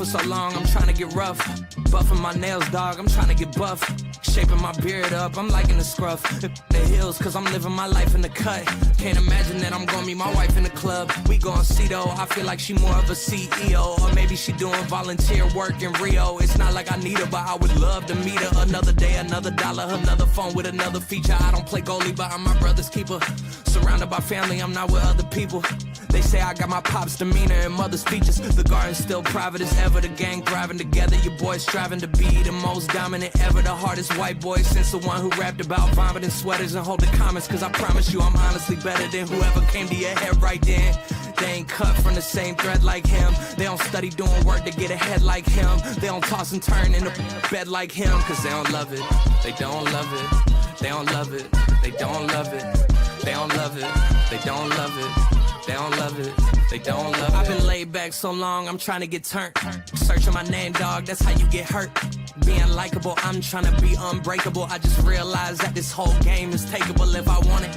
for so long, I'm trying to get rough. Buffing my nails, dog, I'm trying to get buff. Shaping my beard up, I'm liking the scruff. The hills, cause I'm living my life in the cut. Can't imagine that I'm gonna meet my wife in the club. We gon' see though, I feel like she more of a CEO. Or maybe she doing volunteer work in Rio. It's not like I need her, but I would love to meet her. Another day, another dollar, another phone with another feature. I don't play goalie, but I'm my brother's keeper. Surrounded by family, I'm not with other people. They say I got my pop's demeanor and mother's features. The garden's still private as ever. The gang thriving together. Your boys striving to be the most dominant ever. The hardest white boy since the one who rapped about vomiting sweaters and holding comments. Cause I promise you I'm honestly better than whoever came to your head right then. They ain't cut from the same thread like him. They don't study doing work to get ahead like him. They don't toss and turn in the bed like him. Cause they don't love it. They don't love it. They don't love it. They don't love it. They don't love it. They don't love it. They don't love it, they don't love it. I've been laid back so long, I'm trying to get turned. Searching my name, dog, that's how you get hurt. Being likable, I'm trying to be unbreakable. I just realized that this whole game is takeable if I want it.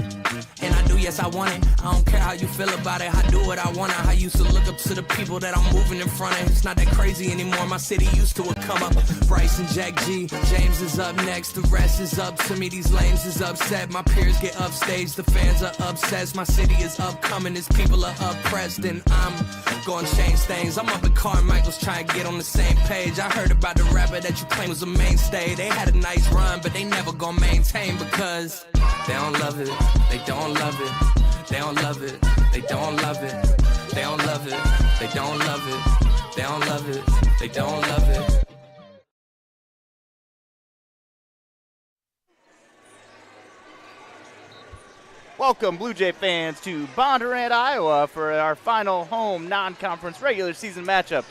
And I do, yes, I want it. I don't care how you feel about it, I do what I want. I used to look up to the people that I'm moving in front of. It's not that crazy anymore, my city used to a come up. Bryce and Jack G, James is up next. The rest is up to me, these lames is upset. My peers get upstage, the fans are obsessed. My city is upcoming, its people are oppressed. And I'm gonna change things. I'm up at Carmichael's trying to get on the same page. I heard about the rapper that you claim was a mainstay. They had a nice run, but they never gonna maintain because they don't love it, they don't love it, they don't love it, they don't love it, they don't love it, they don't love it, they don't love it, they don't love it. Welcome, Blue Jay fans, to Bondurant, Iowa for our final home non-conference regular season matchup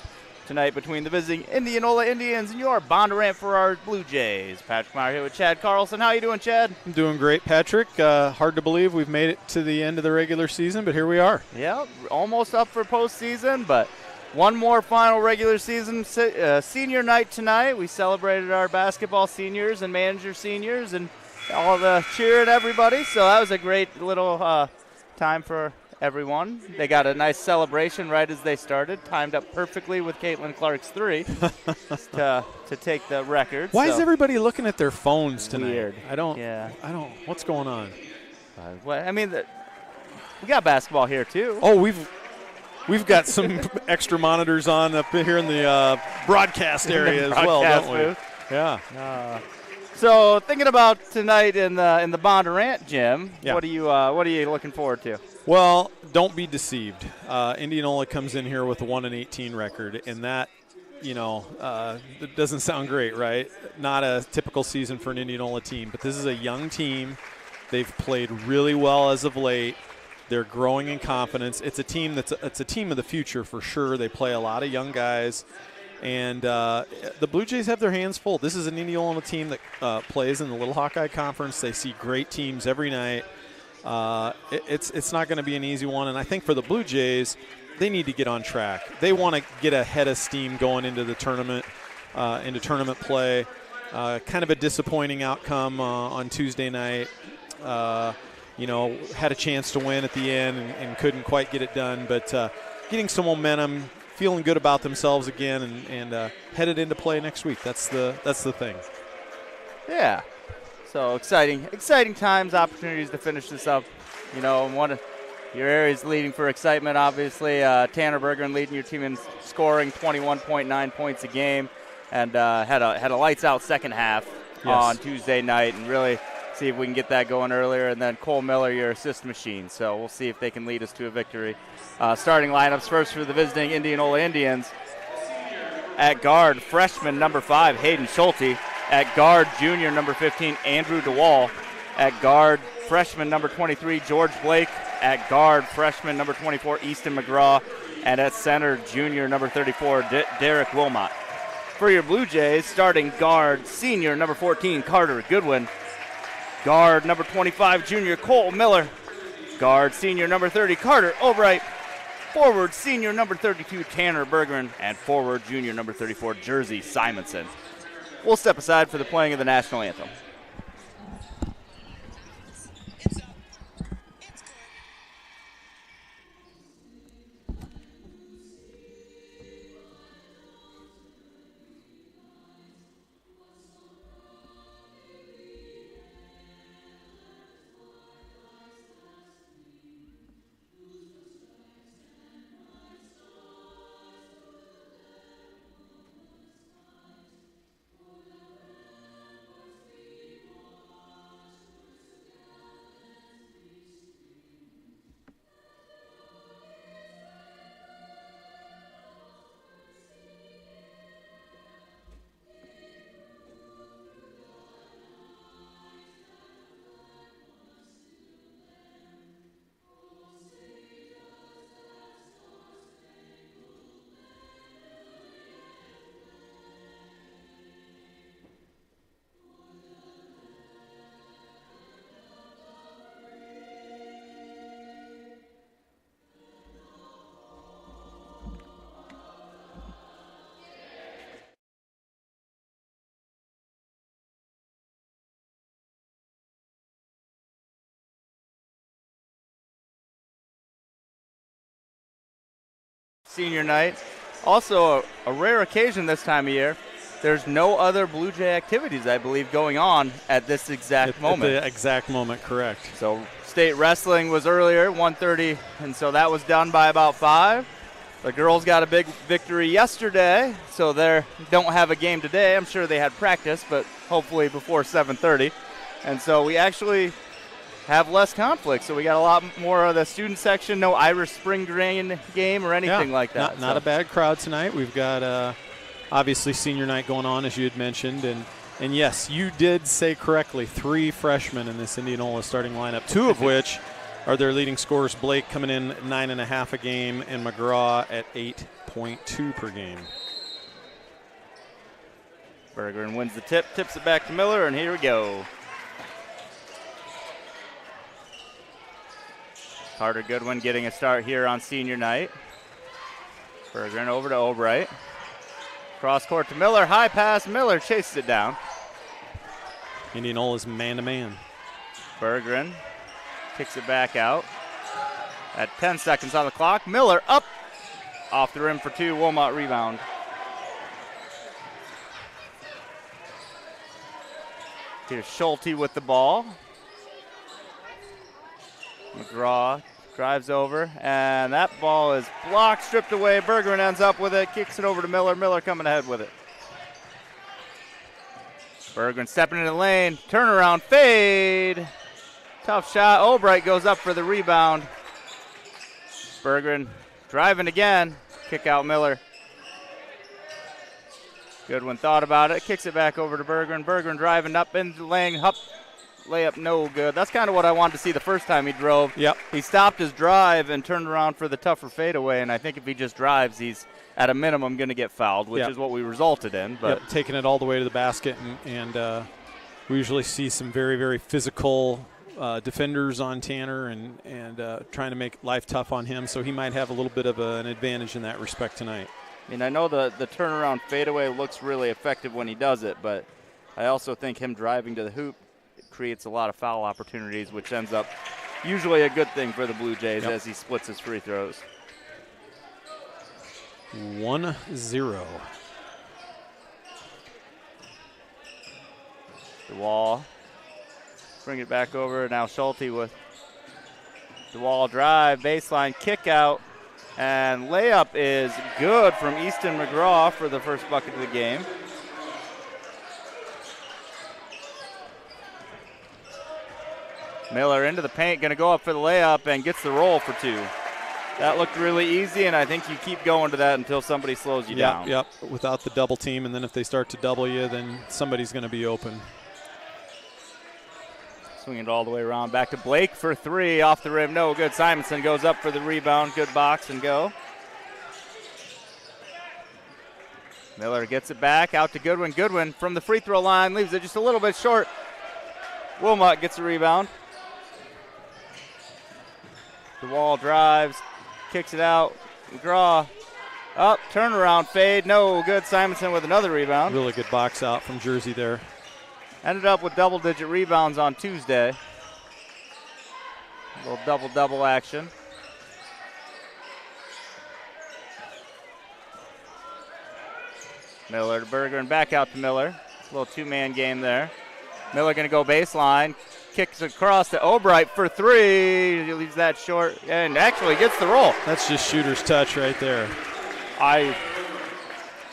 tonight between the visiting Indianola Indians and your Bondurant for our Blue Jays. Patrick Meyer here with Chad Carlson. How you doing, Chad? I'm doing great, Patrick. Hard to believe we've made it to the end of the regular season, but here we are. Yeah, almost up for postseason, but one more final regular season senior night tonight. We celebrated our basketball seniors and manager seniors and all the cheering everybody. So that was a great little time for everyone. They got a nice celebration right as they started, timed up perfectly with Caitlin Clark's three to take the record. Why is everybody looking at their phones tonight? Weird. I don't. What's going on? I mean, we got basketball here too. Oh, we've got some extra monitors on up here in the broadcast area as well, don't we? Booth. Yeah. So thinking about tonight in the Bondurant gym, yeah. What are you looking forward to? Well, don't be deceived. Indianola comes in here with a 1-18 record, and that, it doesn't sound great, right? Not a typical season for an Indianola team, but this is a young team. They've played really well as of late. They're growing in confidence. It's a team it's a team of the future for sure. They play a lot of young guys. And the Blue Jays have their hands full. This is an Indianola team that plays in the Little Hawkeye Conference. They see great teams every night. It's not going to be an easy one. And I think for the Blue Jays, they need to get on track. They want to get ahead of steam going into the tournament, into tournament play. Kind of a disappointing outcome on Tuesday night. Had a chance to win at the end and couldn't quite get it done. But getting some momentum, feeling good about themselves again, and headed into play next week. That's the thing. Yeah. So exciting times, opportunities to finish this up. One of your areas leading for excitement, obviously. Tanner Bergeron leading your team in scoring 21.9 points a game, and had a lights out second half on Tuesday night, and really see if we can get that going earlier. And then Cole Miller, your assist machine. So we'll see if they can lead us to a victory. Starting lineups first for the visiting Indianola Indians. At guard, freshman number 5, Hayden Schulte. At guard, junior number 15, Andrew DeWall. At guard, freshman number 23, George Blake. At guard, freshman number 24, Easton McGraw. And at center, junior number 34, Derek Wilmot. For your Blue Jays, starting guard, senior number 14, Carter Goodwin. Guard, number 25, junior Cole Miller. Guard, senior number 30, Carter Albright. Forward, senior number 32, Tanner Bergeron. And forward, junior number 34, Jersey Simonson. We'll step aside for the playing of the national anthem. senior night. Also, a rare occasion this time of year. There's no other Blue Jay activities, I believe, going on at this exact moment. At the exact moment, correct. So state wrestling was earlier, 1:30, and so that was done by about 5. The girls got a big victory yesterday, so they don't have a game today. I'm sure they had practice, but hopefully before 7:30. And so we actually have less conflict. So we got a lot more of the student section, no Irish spring drain game or anything like that. Not a bad crowd tonight. We've got obviously senior night going on, as you had mentioned. And yes, you did say correctly, 3 freshmen in this Indianola starting lineup, 2 of which are their leading scorers. Blake coming in at 9.5 a game and McGraw at 8.2 per game. Bergeron wins the tip, tips it back to Miller, and here we go. Carter Goodwin getting a start here on senior night. Bergeron over to Albright. Cross court to Miller, high pass, Miller chases it down. Indianola's man-to-man. Bergeron kicks it back out. At 10 seconds on the clock, Miller up, off the rim for 2, Wilmot rebound. Here's Schulte with the ball. McGraw drives over, and that ball is blocked, stripped away. Bergeron ends up with it, kicks it over to Miller. Miller coming ahead with it. Bergeron stepping into the lane, turnaround, fade. Tough shot. Albright goes up for the rebound. Bergeron driving again, kick out Miller. Goodwin thought about it, kicks it back over to Bergeron. Bergeron driving up into the lane, up. Layup no good. That's kind of what I wanted to see the first time he drove. Yep. He stopped his drive and turned around for the tougher fadeaway, and I think if he just drives, he's at a minimum going to get fouled, which is what we resulted in. But taking it all the way to the basket, and we usually see some very, very physical defenders on Tanner and trying to make life tough on him, so he might have a little bit of an advantage in that respect tonight. I mean, I know the turnaround fadeaway looks really effective when he does it, but I also think him driving to the hoop creates a lot of foul opportunities, which ends up usually a good thing for the Blue Jays as he splits his free throws. 1-0. DeWall, bring it back over. Now Schulte with DeWall drive, baseline kick out, and layup is good from Easton McGraw for the first bucket of the game. Miller into the paint, going to go up for the layup and gets the roll for 2. That looked really easy, and I think you keep going to that until somebody slows you down. Yep, without the double team, and then if they start to double you, then somebody's going to be open. Swinging it all the way around, back to Blake for 3, off the rim, no good. Simonson goes up for the rebound, good box and go. Miller gets it back, out to Goodwin. Goodwin from the free throw line, leaves it just a little bit short. Wilmot gets the rebound. DeWall drives, kicks it out. McGraw up, turnaround, fade, no good. Simonson with another rebound. Really good box out from Jersey there. Ended up with double-digit rebounds on Tuesday. A little double-double action. Miller to Bergeron, back out to Miller. A little two-man game there. Miller going to go baseline. Kicks across to Albright for 3. He leaves that short and actually gets the roll. That's just shooter's touch right there. I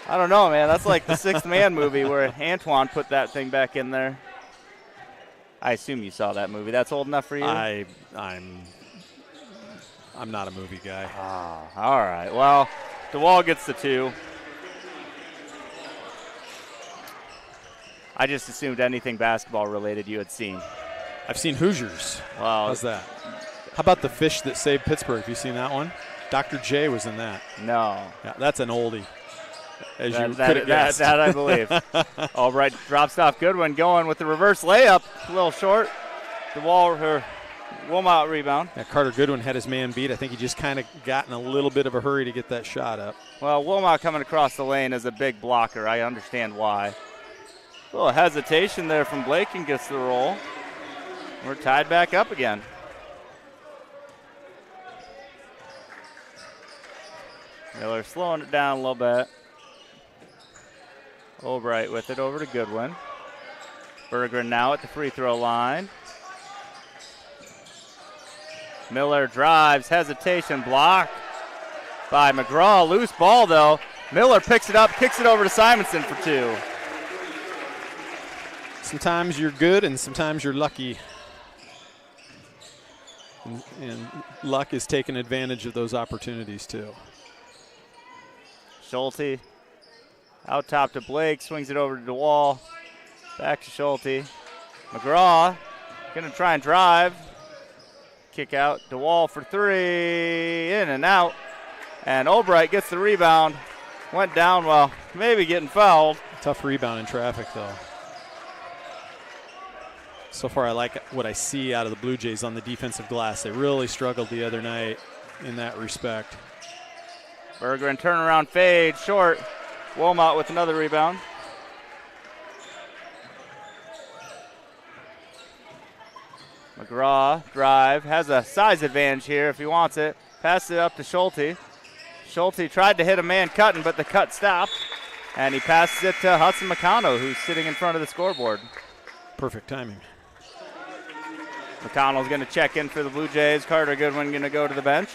don't know, man. That's like the Sixth Man movie where Antoine put that thing back in there. I assume you saw that movie. That's old enough for you? I'm not a movie guy. All right. Well, DeWall gets the 2. I just assumed anything basketball related you had seen. I've seen Hoosiers. Wow. How's that? How about The Fish That Saved Pittsburgh? Have you seen that one? Dr. J was in that. No. Yeah, that's an oldie. As you could have that, guessed. that I believe. Albright drops off. Goodwin going with the reverse layup. A little short. Wilmot rebound. Yeah, Carter Goodwin had his man beat. I think he just kind of got in a little bit of a hurry to get that shot up. Well, Wilmot coming across the lane is a big blocker. I understand why. A little hesitation there from Blake and gets the roll. We're tied back up again. Miller slowing it down a little bit. Albright with it over to Goodwin. Berggren now at the free throw line. Miller drives, hesitation, block by McGraw. Loose ball though. Miller picks it up, kicks it over to Simonson for 2. Sometimes you're good and sometimes you're lucky. And luck is taking advantage of those opportunities too. Schulte out top to Blake, swings it over to DeWall. Back to Schulte. McGraw gonna try and drive. Kick out, DeWall for 3, in and out. And Albright gets the rebound. Went down while maybe getting fouled. Tough rebound in traffic though. So far I like what I see out of the Blue Jays on the defensive glass. They really struggled the other night in that respect. Berggren turnaround fade, short. Wilmot with another rebound. McGraw, drive, has a size advantage here if he wants it. Passes it up to Schulte. Schulte tried to hit a man cutting, but the cut stopped. And he passes it to Hudson McConnell, who's sitting in front of the scoreboard. Perfect timing. McConnell's going to check in for the Blue Jays. Carter Goodwin going to go to the bench.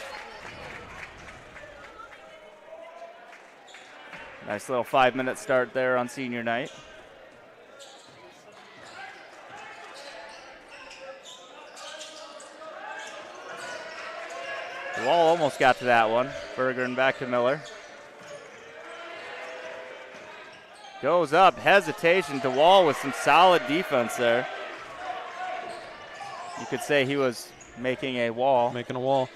Nice little 5-minute start there on senior night. Wall almost got to that one. Berggren back to Miller. Goes up, hesitation. DeWall with some solid defense there. You could say he was making a wall. Making a wall.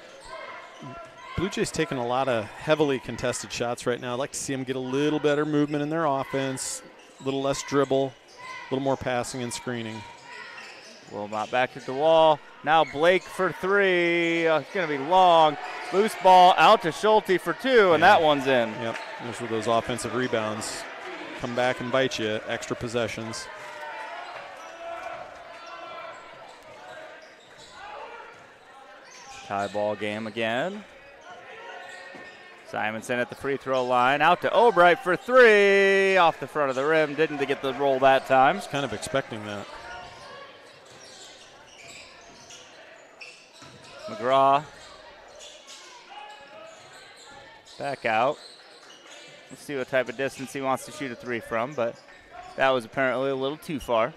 Blue Jays taking a lot of heavily contested shots right now. I'd like to see them get a little better movement in their offense, a little less dribble, a little more passing and screening. Wilmot back to DeWall. Now Blake for 3. It's going to be long. Loose ball out to Schulte for 2, and that one's in. Yep, those were those offensive rebounds. Come back and bite you, extra possessions. Tie ball game again. Simonson at the free throw line. Out to Albright for 3. Off the front of the rim. Didn't get the roll that time. I was kind of expecting that. McGraw. Back out. Let's see what type of distance he wants to shoot a 3 from, but that was apparently a little too far.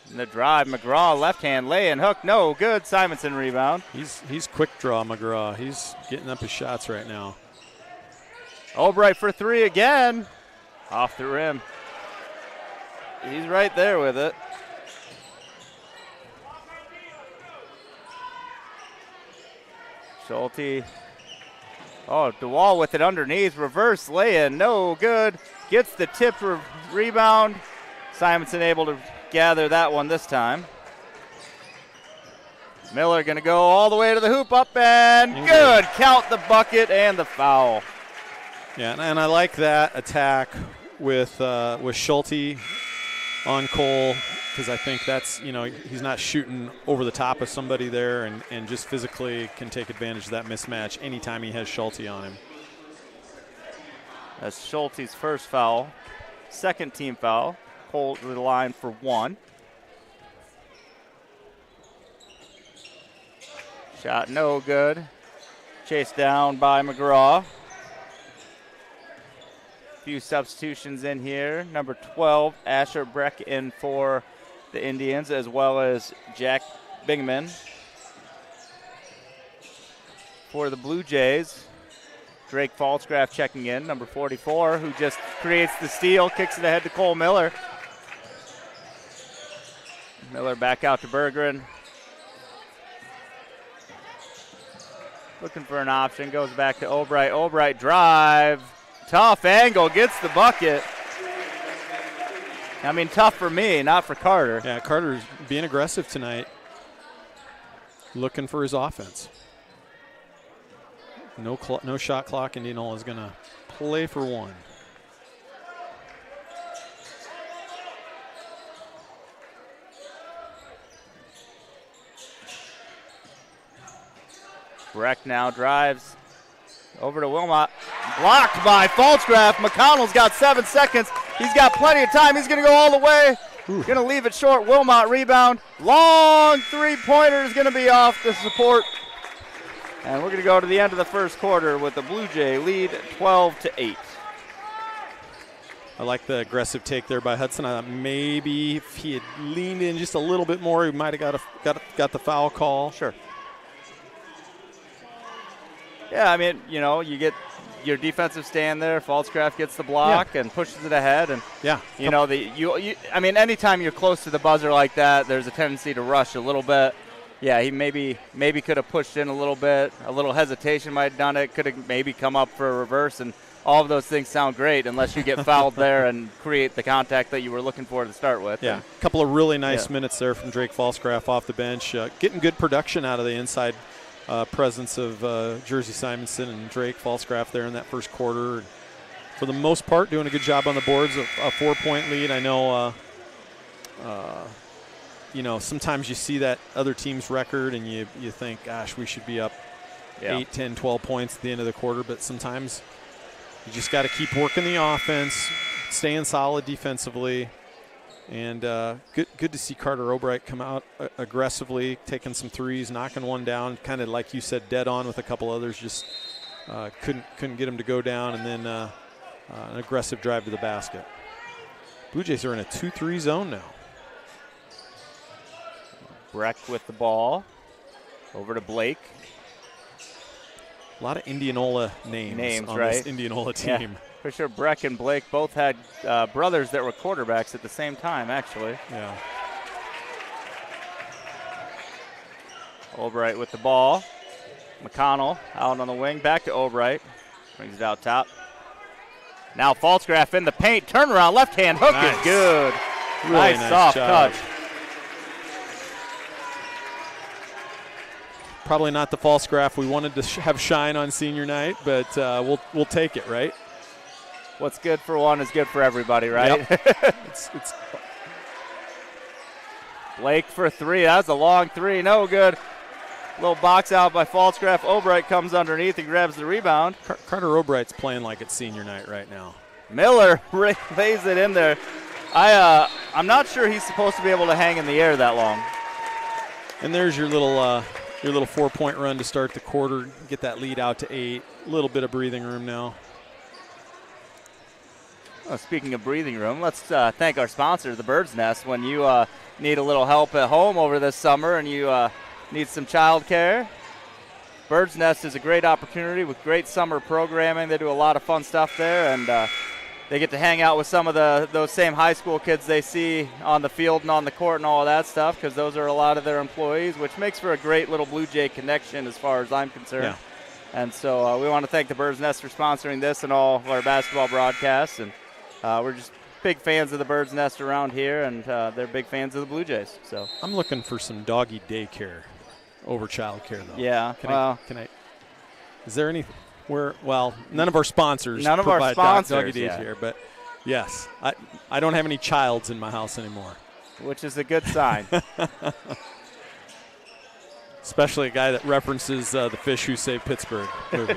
And the drive, McGraw, left hand lay and hook, no good. Simonson rebound. He's quick draw, McGraw. He's getting up his shots right now. Albright for 3 again. Off the rim. He's right there with it. Schulte. Oh, DeWall with it underneath. Reverse lay-in, no good. Gets the tip rebound. Simonson able to gather that one this time. Miller going to go all the way to the hoop, up and good. Count the bucket and the foul. Yeah, and I like that attack with Schulte on Cole, because I think that's, he's not shooting over the top of somebody there and just physically can take advantage of that mismatch anytime he has Schulte on him. That's Schulte's first foul. Second team foul. Cole to the line for 1. Shot no good. Chased down by McGraw. Few substitutions in here. Number 12, Asher Breck in for the Indians, as well as Jack Bingman. For the Blue Jays, Drake Falsgraf checking in, number 44, who just creates the steal, kicks it ahead to Cole Miller. Miller back out to Berggren. Looking for an option, goes back to Albright. Albright drive. Tough angle, gets the bucket. I mean, tough for me, not for Carter. Yeah, Carter's being aggressive tonight, looking for his offense. No shot clock. Indianola is going to play for 1. Breck now drives, Over to Wilmot. Blocked by Falsgraf. McConnell's got 7 seconds. He's got plenty of time. He's going to go all the way. Going to leave it short. Wilmot rebound. Long three-pointer is going to be off the support. And we're going to go to the end of the first quarter with the Blue Jay lead 12-8. I like the aggressive take there by Hudson. I thought maybe if he had leaned in just a little bit more, he might have got the foul call. Sure. Yeah, I mean, you know, you get your defensive stand there. Falsgraf gets the block and pushes it ahead, and you know, I mean, anytime you're close to the buzzer like that, there's a tendency to rush a little bit. Yeah, he maybe could have pushed in a little bit. A little hesitation might have done it. Could have maybe come up for a reverse, and all of those things sound great unless you get fouled there and create the contact that you were looking for to start with. Yeah, a couple of really nice minutes there from Drake Falsgraf off the bench, getting good production out of the inside presence of Jersey Simonson and Drake Falsgraf there in that first quarter. For the most part, doing a good job on the boards. A 4-point lead. I know, you know, sometimes you see that other team's record and you think, gosh, we should be up 8, 10, 12 points at the end of the quarter. But sometimes you just got to keep working the offense, staying solid defensively. And good to see Carter Obright come out aggressively, taking some threes, knocking one down, kind of like you said, dead on with a couple others. Just couldn't get him to go down, and then an aggressive drive to the basket. Blue Jays are in a 2-3 zone now. Breck with the ball. Over to Blake. A lot of Indianola names on right? this Indianola team. Yeah. For sure, Breck and Blake both had brothers that were quarterbacks at the same time, actually. Yeah. Albright with the ball. McConnell out on the wing. Back to Albright. Brings it out top. Now Falsgraf in the paint. Turnaround, left-hand hook is good. Really nice soft job. touch. Probably not the Falsgraf we wanted to have shine on senior night, but we'll take it, right? What's good for one is good for everybody, right? Yep. it's Blake for three. That's a long three. No good. Little box out by Falsgraf. Albright comes underneath and grabs the rebound. Carter Obright's playing like it's senior night right now. Miller lays it in there. I'm not sure he's supposed to be able to hang in the air that long. And there's your little 4-point run to start the quarter. Get that lead out to 8. A little bit of breathing room now. Well, speaking of breathing room, let's thank our sponsor, the Bird's Nest. When you need a little help at home over this summer and you need some child care, Bird's Nest is a great opportunity with great summer programming. They do a lot of fun stuff there, and they get to hang out with some of those same high school kids they see on the field and on the court and all of that stuff, because those are a lot of their employees, which makes for a great little Blue Jay connection as far as I'm concerned. Yeah. And so we want to thank the Bird's Nest for sponsoring this and all of our basketball broadcasts. And we're just big fans of the Bird's Nest around here, and they're big fans of the Blue Jays. So I'm looking for some doggy daycare over child care, though. Yeah. Can I? Is there any? Well, none of our sponsors. None of our sponsors. Doggy daycare, but yes, I don't have any childs in my house anymore. Which is a good sign. Especially a guy that references the Fish Who Saved Pittsburgh movie.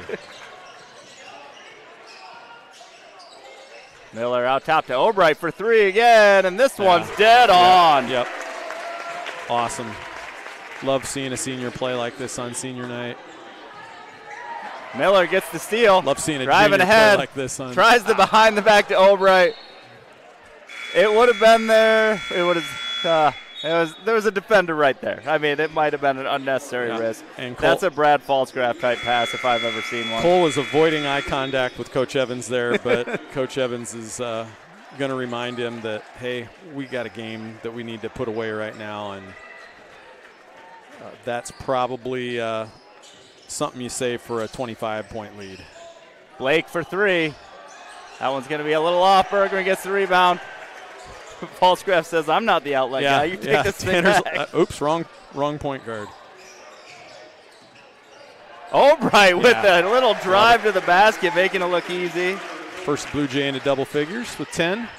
Miller out top to Albright for three again, and this one's dead on. Yep. Awesome. Love seeing a senior play like this on senior night. Miller gets the steal. Love seeing a driving junior ahead play like this on. Tries the behind the back to Albright. It would have been there. It would have. There was a defender right there. I mean, it might have been an unnecessary risk. And that's a Brad Falsgraf type pass if I've ever seen one. Cole was avoiding eye contact with Coach Evans there, but Coach Evans is going to remind him that, hey, we got a game that we need to put away right now, and that's probably something you say for a 25-point lead. Blake for three. That one's going to be a little off. Bergman gets the rebound. Falsgraf says, I'm not the outlet guy. You take this thing back. Oops, wrong point guard. Albright with a little drive to the basket, making it look easy. First Blue Jay into double figures with 10.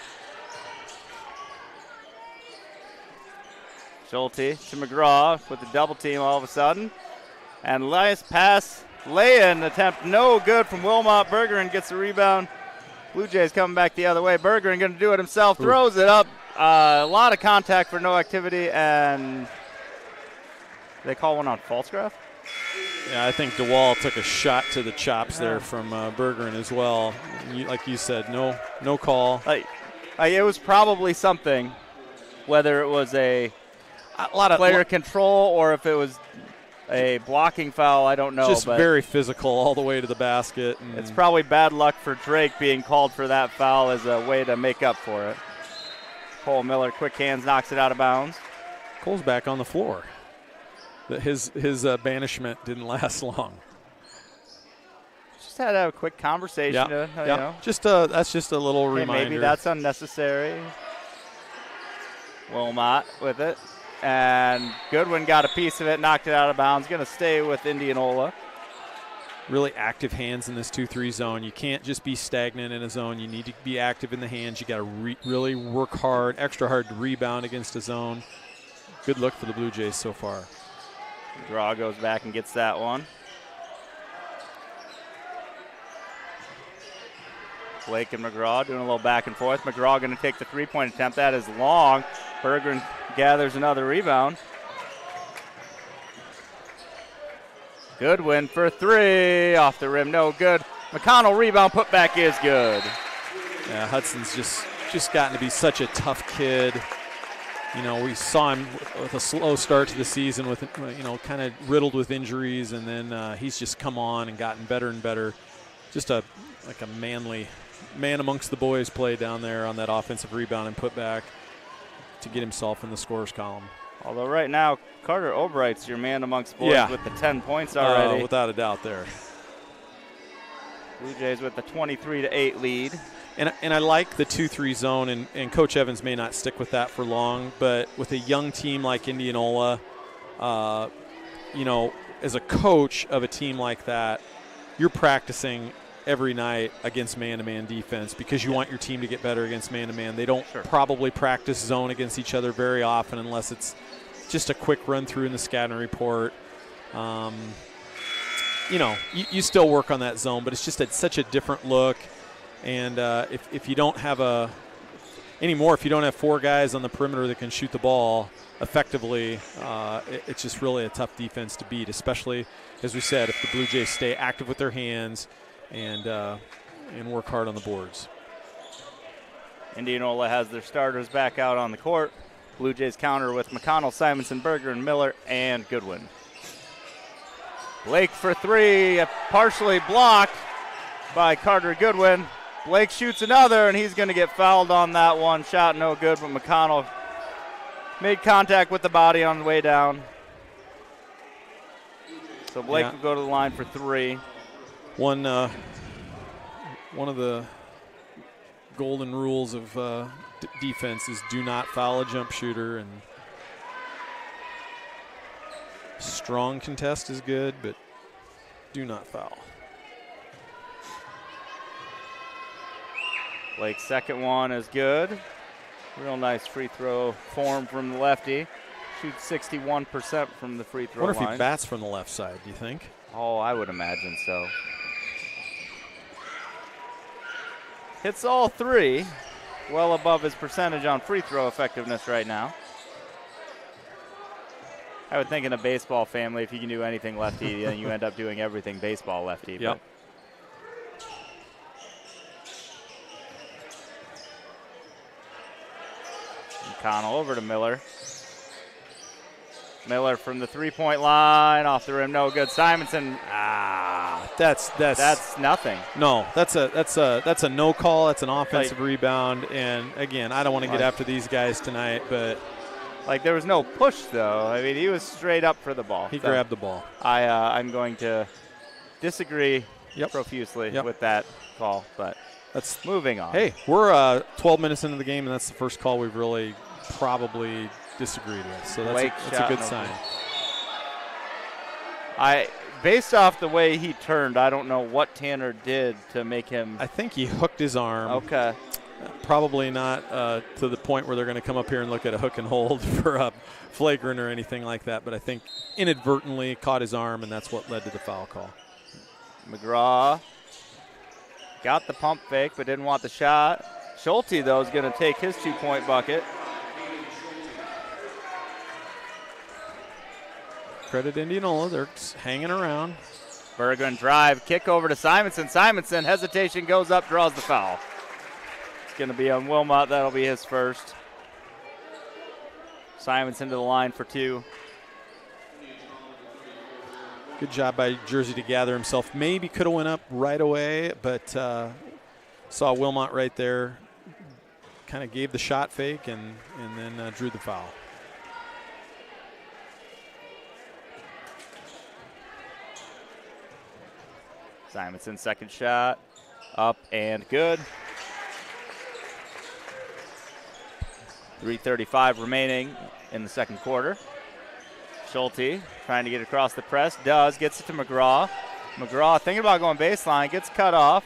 Schulte to McGraw with the double team all of a sudden. And nice pass lay-in attempt, no good from Wilmot. Bergeron gets the rebound. Blue Jays coming back the other way. Bergeron going to do it himself, throws it up. A lot of contact for no activity, and they call one on Falsgraf? Yeah, I think DeWall took a shot to the chops there from Bergeron as well. Like you said, no call. It was probably something, whether it was a lot of player control or if it was a blocking foul, I don't know. Just but very physical all the way to the basket. It's probably bad luck for Drake being called for that foul as a way to make up for it. Cole Miller, quick hands, knocks it out of bounds. Cole's back on the floor. His banishment didn't last long. Just had a quick conversation. Yeah. You know. That's just a little reminder. Maybe that's unnecessary. Wilmot with it. And Goodwin got a piece of it, knocked it out of bounds. Going to stay with Indianola. Really active hands in this 2-3 zone. You can't just be stagnant in a zone. You need to be active in the hands. You got to really work hard, extra hard to rebound against a zone. Good look for the Blue Jays so far. Draw goes back and gets that one. Blake and McGraw doing a little back and forth. McGraw going to take the three-point attempt. That is long. Bergeron gathers another rebound. Goodwin for three. Off the rim, no good. McConnell rebound, putback is good. Yeah, Hudson's just gotten to be such a tough kid. You know, we saw him with a slow start to the season with, kind of riddled with injuries, and then he's just come on and gotten better and better. Just a manly man amongst the boys play down there on that offensive rebound and putback to get himself in the scorers column. Although right now, Carter Obright's your man amongst boys with the 10 points already. Without a doubt there. Blue Jays with the 23-8 lead. And I like the 2-3 zone, and Coach Evans may not stick with that for long, but with a young team like Indianola, as a coach of a team like that, you're practicing every night against man-to-man defense because you want your team to get better against man-to-man. They don't probably practice zone against each other very often unless it's just a quick run-through in the scouting report. You still work on that zone, but it's just such a different look. And if you don't have if you don't have four guys on the perimeter that can shoot the ball effectively, it's just really a tough defense to beat, especially, as we said, if the Blue Jays stay active with their hands and work hard on the boards. Indianola has their starters back out on the court. Blue Jays counter with McConnell, Simonson, Berger, and Miller, and Goodwin. Blake for three, partially blocked by Carter Goodwin. Blake shoots another, and he's going to get fouled on that one. Shot no good, but McConnell made contact with the body on the way down. So Blake will go to the line for three. One of the golden rules of defense is do not foul a jump shooter, and strong contest is good, but do not foul. Blake's second one is good. Real nice free throw form from the lefty. Shoots 61% from the free throw line. I wonder if he bats from the left side, do you think? Oh, I would imagine so. Hits all three. Well above his percentage on free throw effectiveness right now. I would think in a baseball family, if you can do anything lefty, then you end up doing everything baseball lefty. Yep. McConnell over to Miller. Miller from the three-point line, off the rim, no good. Simonson, that's nothing. No, that's a no call. That's an offensive rebound. And again, I don't want to get after these guys tonight, but there was no push though. I mean, he was straight up for the ball. He grabbed the ball. I'm going to disagree profusely with that call, but that's moving on. Hey, we're 12 minutes into the game, and that's the first call we've really probably disagreed with. So that's a good sign. Based off the way he turned, I don't know what Tanner did to make him. I think he hooked his arm. Okay. Probably not to the point where they're going to come up here and look at a hook and hold for a flagrant or anything like that, but I think inadvertently caught his arm, and that's what led to the foul call. McGraw got the pump fake but didn't want the shot. Schulte, though, is going to take his 2-point bucket. Credit Indianola, they're hanging around. Berggren drive, kick over to Simonson. Simonson, hesitation, goes up, draws the foul. It's going to be on Wilmot. That'll be his first. Simonson to the line for 2. Good job by Jersey to gather himself. Maybe could have went up right away, but saw Wilmot right there. Kind of gave the shot fake and then drew the foul. Simonson, second shot, up and good. 3:35 remaining in the second quarter. Schulte trying to get across the press, gets it to McGraw. McGraw thinking about going baseline, gets cut off.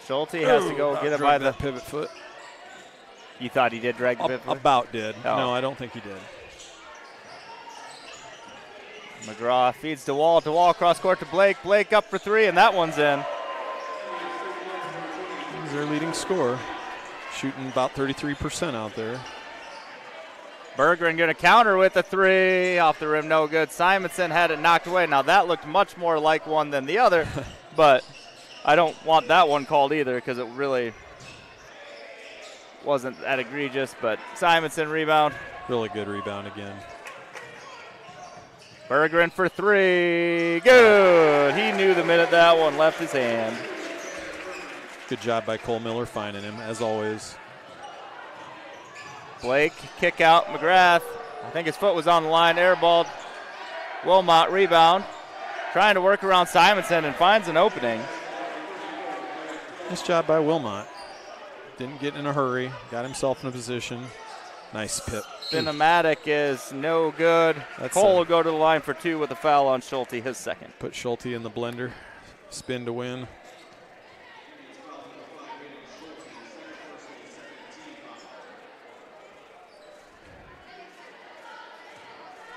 Schulte has to go get it by the pivot foot. You thought he did drag the pivot foot? About did. Oh. No, I don't think he did. McGraw feeds to Wall across court to Blake. Blake up for 3, and that one's in. He's their leading scorer, shooting about 33% out there. Berggren going to counter with a 3. Off the rim, no good. Simonson had it knocked away. Now that looked much more like one than the other, but I don't want that one called either because it really wasn't that egregious. But Simonson rebound. Really good rebound again. Berggren for 3. Good. He knew the minute that one left his hand. Good job by Cole Miller finding him, as always. Blake, kick out, McGrath. I think his foot was on the line, airballed. Wilmot, rebound. Trying to work around Simonson and finds an opening. Nice job by Wilmot. Didn't get in a hurry, got himself in a position. Nice pip. Cinematic is no good. Cole will go to the line for 2 with a foul on Schulte, his second. Put Schulte in the blender. Spin to win.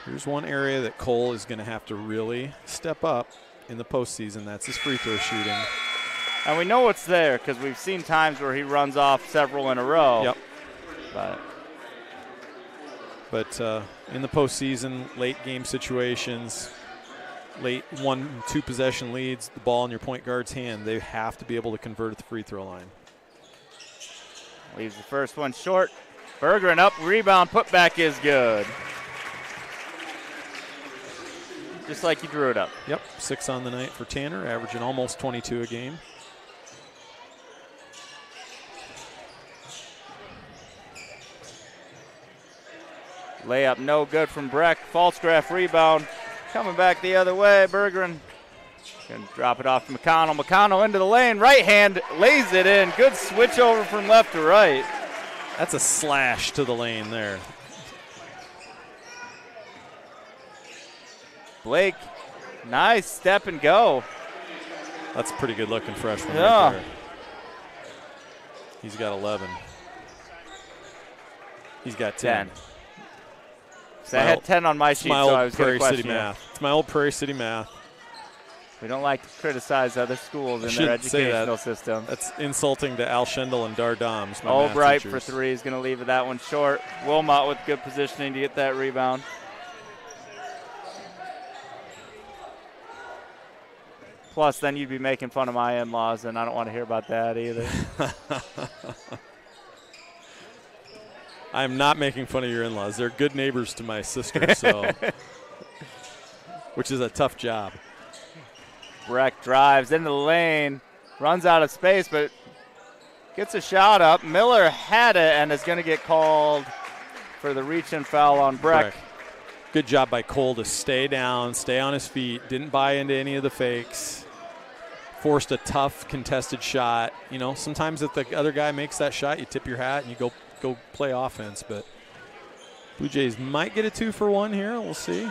Here's one area that Cole is going to have to really step up in the postseason. That's his free throw shooting. And we know it's there because we've seen times where he runs off several in a row. Yep. But in the postseason, late game situations, late 1-2 possession leads, the ball in your point guard's hand, they have to be able to convert at the free throw line. Leaves the first one short. Berggren up, rebound, putback is good. Just like you drew it up. Yep, 6 on the night for Tanner, averaging almost 22 a game. Layup no good from Breck. Falsgraf rebound. Coming back the other way. Berggren can drop it off to McConnell. McConnell into the lane. Right hand lays it in. Good switch over from left to right. That's a slash to the lane there. Blake, nice step and go. That's a pretty good looking freshman Yeah. right there. He's got 11. He's got 10. So I had 10 on my sheet, so I was going to question you. It's my old Prairie City math. We don't like to criticize other schools in their educational system. That's insulting to Al Schendel and Dar Doms. Albright for 3 is going to leave that one short. Wilmot with good positioning to get that rebound. Plus, then you'd be making fun of my in-laws, and I don't want to hear about that either. I'm not making fun of your in-laws. They're good neighbors to my sister, so which is a tough job. Breck drives into the lane, runs out of space, but gets a shot up. Miller had it and is going to get called for the reach-in foul on Breck. Good job by Cole to stay down, stay on his feet, didn't buy into any of the fakes, forced a tough contested shot. You know, sometimes if the other guy makes that shot, you tip your hat and you go play offense, but Blue Jays might get a 2-for-1 here. We'll see.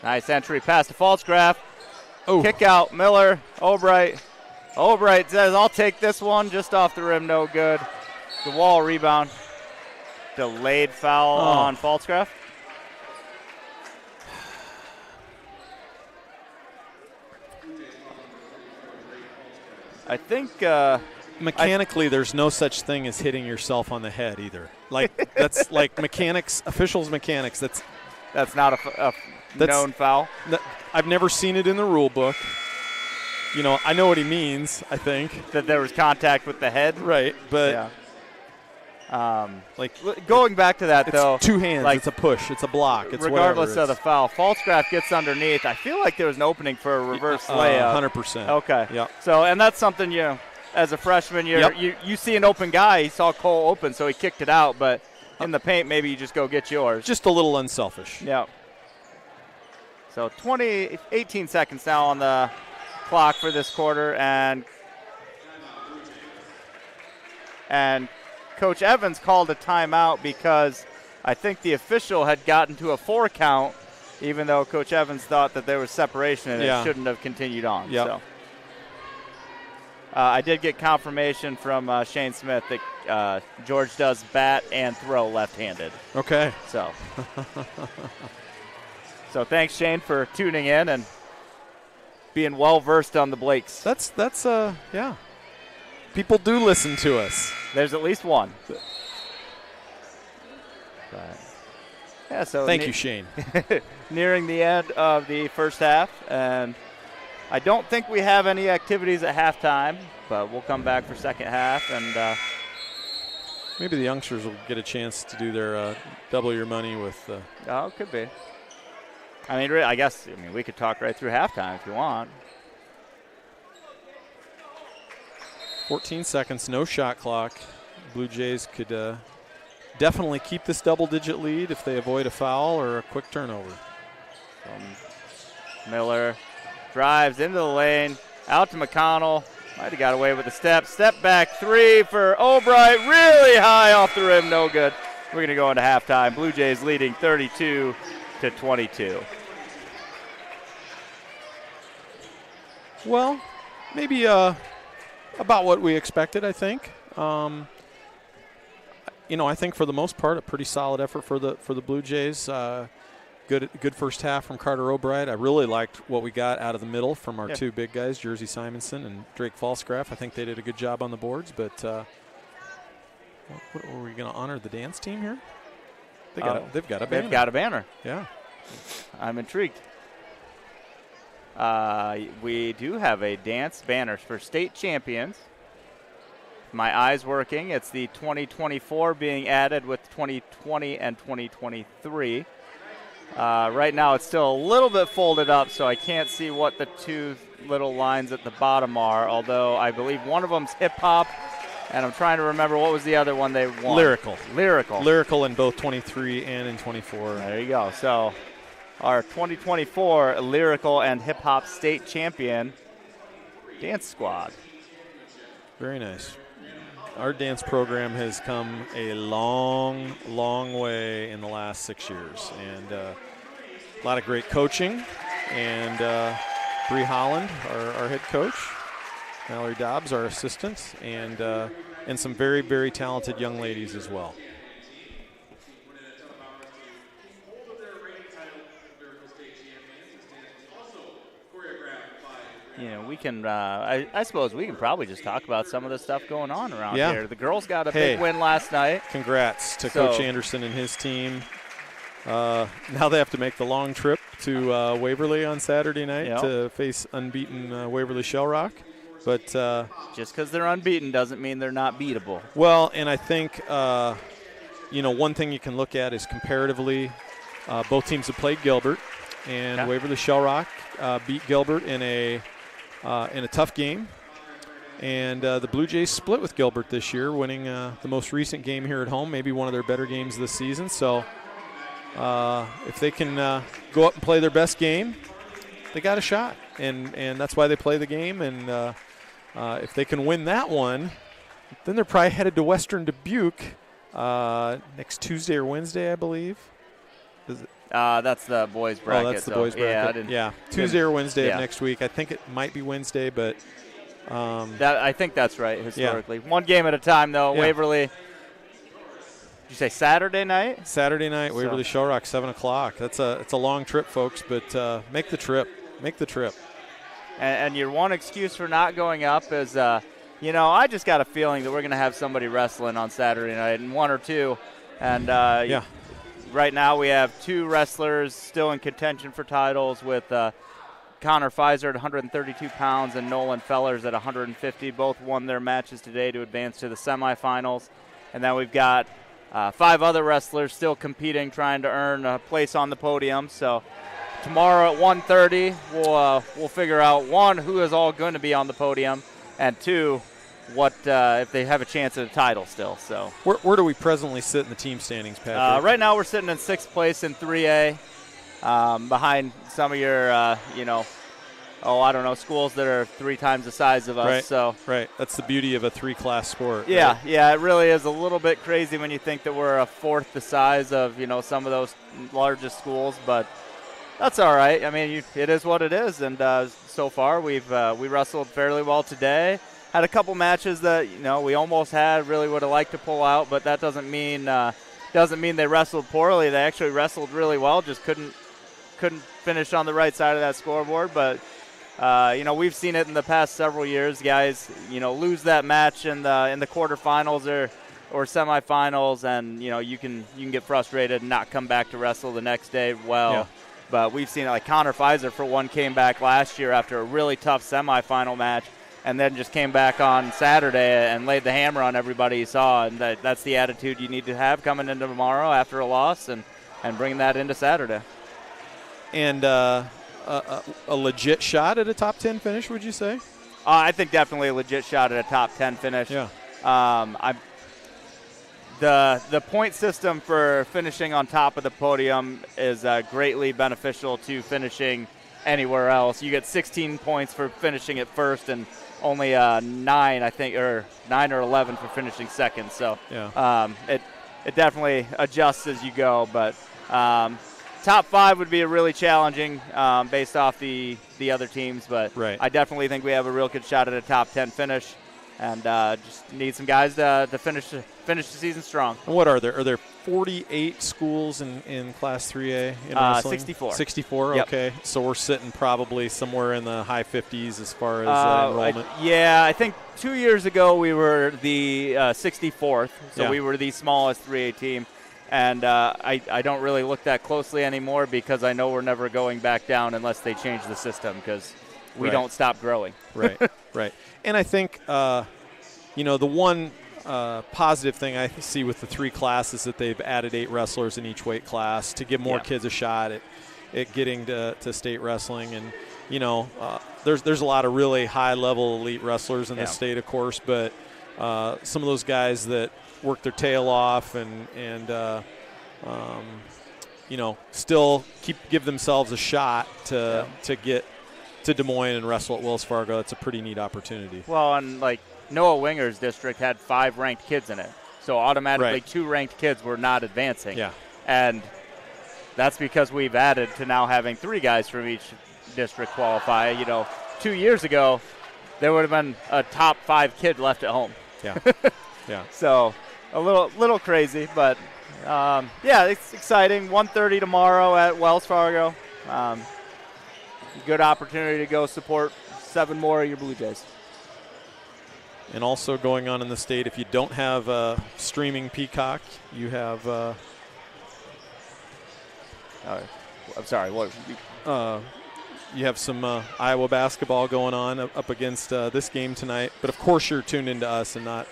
Nice entry pass to Falsgraf. Oh. Kick out, Miller, Albright. Albright says, I'll take this one, just off the rim, no good. The wall rebound. Delayed foul on Falsgraf. I think mechanically there's no such thing as hitting yourself on the head either. Like that's like mechanics, officials mechanics. That's not a known foul. I've never seen it in the rule book. You know, I know what he means, I think. That there was contact with the head. Right, but yeah. Going back to that, though. It's two hands. Like, it's a push. It's a block. It's regardless of the foul. Falscraft gets underneath. I feel like there was an opening for a reverse layup. 100%. Okay. Yep. So, and that's something, as a freshman, you see an open guy. He saw Cole open, so he kicked it out. But in the paint, maybe you just go get yours. Just a little unselfish. Yeah. So 18 seconds now on the clock for this quarter, and Coach Evans called a timeout because I think the official had gotten to a 4 count, even though Coach Evans thought that there was separation and it shouldn't have continued on. Yep. So I did get confirmation from Shane Smith that George does bat and throw left-handed. Okay. So thanks, Shane, for tuning in and being well-versed on the Blakes. That's yeah. People do listen to us. There's at least one. But, yeah, so thank you, Shane. Nearing the end of the first half, and I don't think we have any activities at halftime, but we'll come back for second half, and maybe the youngsters will get a chance to do their double your money with. Oh, it could be. I mean, we could talk right through halftime if you want. 14 seconds, no shot clock. Blue Jays could definitely keep this double-digit lead if they avoid a foul or a quick turnover. Miller drives into the lane, out to McConnell. Might have got away with a step. Step back 3 for Albright. Really high off the rim, no good. We're going to go into halftime. Blue Jays leading 32-22. Well, maybe about what we expected, I think. I think for the most part, a pretty solid effort for the Blue Jays. Good first half from Carter Albright. I really liked what we got out of the middle from our two big guys, Jersey Simonson and Drake Falscraft. I think they did a good job on the boards, but what, are we going to honor the dance team here? They've got a banner. They've got a banner. Yeah. I'm intrigued. We do have a dance banner for state champions. My eye's working. It's the 2024 being added with 2020 and 2023. Right now it's still a little bit folded up, so I can't see what the two little lines at the bottom are, although I believe one of them's hip-hop, and I'm trying to remember what was the other one they won. Lyrical in both 23 and in 24. There you go. So our 2024 Lyrical and Hip-Hop State Champion dance squad. Very nice. Our dance program has come a long, long way in the last 6 years. And a lot of great coaching. And Bree Holland, our head coach. Mallory Dobbs, our assistant. And some very, very talented young ladies as well. We can, I suppose we can probably just talk about some of the stuff going on around here. The girls got a big win last night. Congrats to Coach Anderson and his team. Now they have to make the long trip to Waverly on Saturday night to face unbeaten Waverly Shell Rock. But just because they're unbeaten doesn't mean they're not beatable. Well, and I think, one thing you can look at is comparatively, both teams have played Gilbert, and Waverly Shell Rock beat Gilbert in a tough game. And the Blue Jays split with Gilbert this year, winning the most recent game here at home, maybe one of their better games this season. So if they can go up and play their best game, they got a shot. And that's why they play the game. And if they can win that one, then they're probably headed to Western Dubuque next Tuesday or Wednesday, I believe. Is it? That's the boys' bracket. Oh, that's the boys' bracket. Yeah, Tuesday or Wednesday of next week. I think it might be Wednesday, but I think that's right historically. One game at a time, though. Yeah. Waverly. Did you say Saturday night? Saturday night, Waverly Shell Rock, 7 o'clock. It's a long trip, folks, but make the trip. Make the trip. And your one excuse for not going up is, I just got a feeling that we're going to have somebody wrestling on Saturday night, and one or two. And right now we have 2 wrestlers still in contention for titles with Connor Pfizer at 132 pounds and Nolan Fellers at 150. Both won their matches today to advance to the semifinals. And then we've got 5 other wrestlers still competing, trying to earn a place on the podium. So tomorrow at 1:30, we'll figure out, 1, who is all going to be on the podium, and 2, what if they have a chance at a title still. So where do we presently sit in the team standings, Patrick? right now we're sitting in 6th place in 3A, behind some of your, schools that are 3 times the size of us. Right. So That's the beauty of a 3-class sport. Yeah, right? yeah, it really is a little bit crazy when you think that we're a 4th the size of, some of those largest schools, but that's all right. I mean, it is what it is, and so far we wrestled fairly well today. Had a couple matches that we almost really would have liked to pull out, but that doesn't mean they wrestled poorly. They actually wrestled really well, just couldn't finish on the right side of that scoreboard. But we've seen it in the past several years. Guys, lose that match in the quarterfinals or semifinals, and you can get frustrated and not come back to wrestle the next day. But we've seen it, like Connor Pfizer, for one, came back last year after a really tough semifinal match, and then just came back on Saturday and laid the hammer on everybody he saw. And that's the attitude you need to have coming into tomorrow after a loss, and bring that into Saturday. And a legit shot at a top 10 finish, would you say? I think definitely a legit shot at a top 10 finish. Yeah. The point system for finishing on top of the podium is greatly beneficial to finishing anywhere else. You get 16 points for finishing at first, and only 9, I think, or 9 or 11 for finishing second. So it definitely adjusts as you go. But top 5 would be a really challenging based off the other teams. But I definitely think we have a real good shot at a top 10 finish. And just need some guys to finish the season strong. And what are there? Are there 48 schools in Class 3A in wrestling? 64. 64, yep. Okay. So we're sitting probably somewhere in the high 50s as far as enrollment. I think 2 years ago we were the 64th, so we were the smallest 3A team. And I don't really look that closely anymore because I know we're never going back down unless they change the system, because we don't stop growing. Right. And I think, the one positive thing I see with the 3 classes that they've added 8 wrestlers in each weight class to give more kids a shot at getting to state wrestling. And, there's a lot of really high-level elite wrestlers in the state, of course, but some of those guys that work their tail off and still give themselves a shot to get to Des Moines and wrestle at Wells Fargo. That's a pretty neat opportunity. Well, and Noah Winger's district had 5 ranked kids in it, so automatically 2 ranked kids were not advancing. Yeah, and that's because we've added to now having 3 guys from each district qualify. 2 years ago, there would have been a top 5 kid left at home. Yeah. So a little crazy, but it's exciting. 1:30 tomorrow at Wells Fargo. Good opportunity to go support 7 more of your Blue Jays. And also going on in the state, if you don't have streaming Peacock, you have I'm sorry, what? You have some Iowa basketball going on up against this game tonight. But, of course, you're tuned into us and not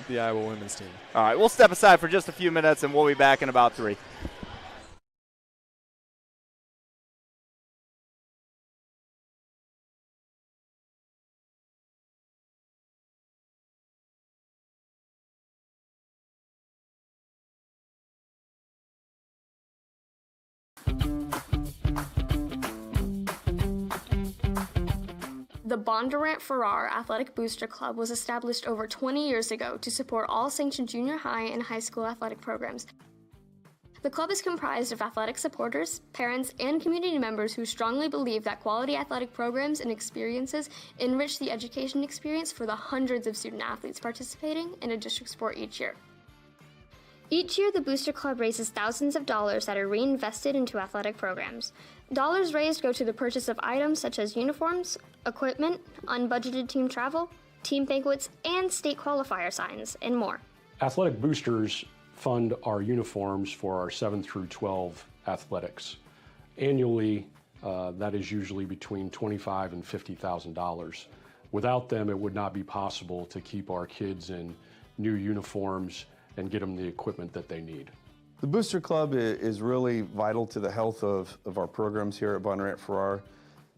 the Iowa women's team. All right, we'll step aside for just a few minutes, and we'll be back in about 3. The Bondurant-Farrar Athletic Booster Club was established over 20 years ago to support all sanctioned junior high and high school athletic programs. The club is comprised of athletic supporters, parents, and community members who strongly believe that quality athletic programs and experiences enrich the education experience for the hundreds of student athletes participating in a district sport each year. Each year, the Booster Club raises thousands of dollars that are reinvested into athletic programs. Dollars raised go to the purchase of items such as uniforms, equipment, unbudgeted team travel, team banquets, and state qualifier signs, and more. Athletic boosters fund our uniforms for our 7 through 12 athletics. Annually, that is usually between $25,000 and $50,000. Without them, it would not be possible to keep our kids in new uniforms and get them the equipment that they need. The Booster Club is really vital to the health of our programs here at Bondurant Farrar.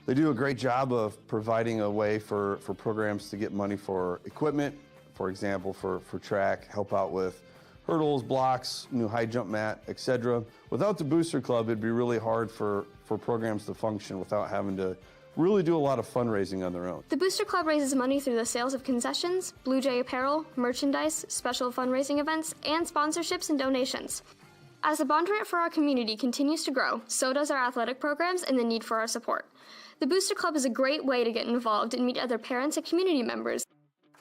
They do a great job of providing a way for programs to get money for equipment, for example, for track, help out with hurdles, blocks, new high jump mat, etc. Without the Booster Club, it'd be really hard for programs to function without having to really do a lot of fundraising on their own. The Booster Club raises money through the sales of concessions, Bluejay apparel, merchandise, special fundraising events, and sponsorships and donations. As the Bondurant Farrar community continues to grow, so does our athletic programs and the need for our support. The Booster Club is a great way to get involved and meet other parents and community members.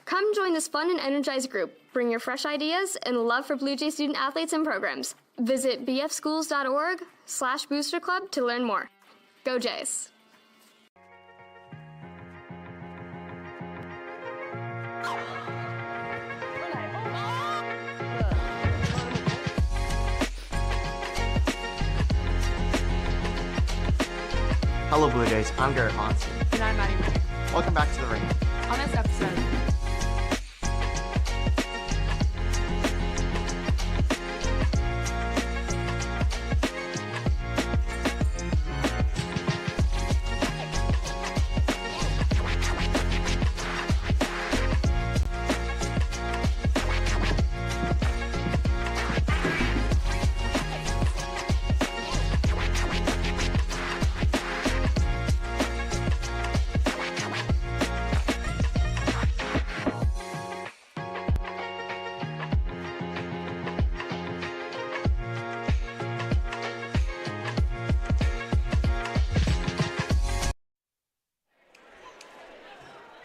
Come join this fun and energized group. Bring your fresh ideas and love for Blue Jay student athletes and programs. Visit bfschools.org/Booster Club to learn more. Go Jays! Hello Blue Jays, I'm Garrett Monson. And I'm Maddie Murray. Welcome back to the ring. On this episode,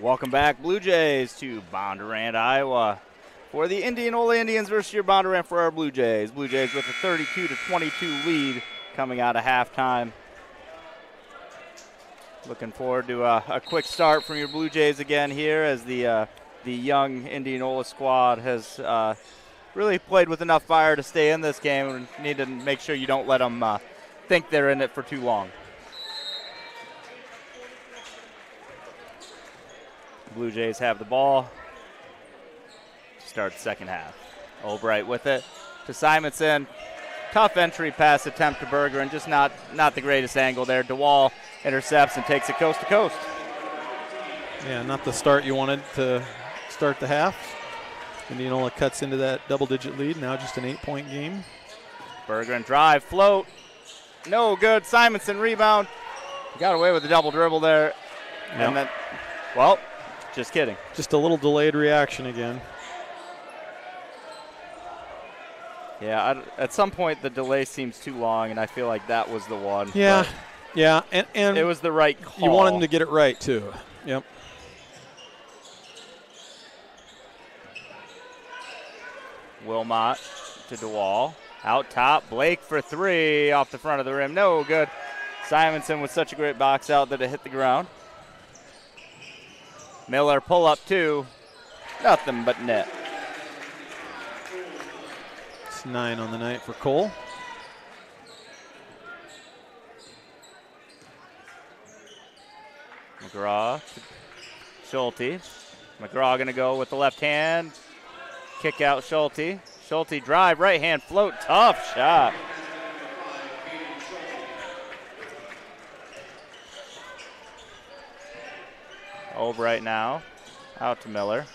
Welcome back, Blue Jays, to Bondurant, Iowa, for the Indianola Indians versus your Bondurant for our Blue Jays. Blue Jays with a 32-22 lead coming out of halftime. Looking forward to a quick start from your Blue Jays again here, as the young Indianola squad has really played with enough fire to stay in this game. We need to make sure you don't let them think they're in it for too long. Blue Jays have the ball. Start second half. Albright with it to Simonson. Tough entry pass attempt to Berger, and just not the greatest angle there. DeWall intercepts and takes it coast to coast. Yeah, not the start you wanted to start the half. Indianola cuts into that double-digit lead. Now just an 8-point game. Berger and drive, float. No good. Simonson rebound. Got away with the double dribble there. Yep. And then, well, just kidding. Just a little delayed reaction again. Yeah, at some point the delay seems too long, and I feel like that was the one. Yeah, yeah, and it was the right call. You want him to get it right, too. Yep. Wilmot to DeWall. Out top, Blake for three off the front of the rim. No good. Simonson with such a great box out that it hit the ground. Miller pull up two. Nothing but net. It's 9 on the night for Cole. McGraw to Schulte. McGraw going to go with the left hand. Kick out Schulte. Schulte drive, right hand float. Tough shot. Albright now. Out to Miller.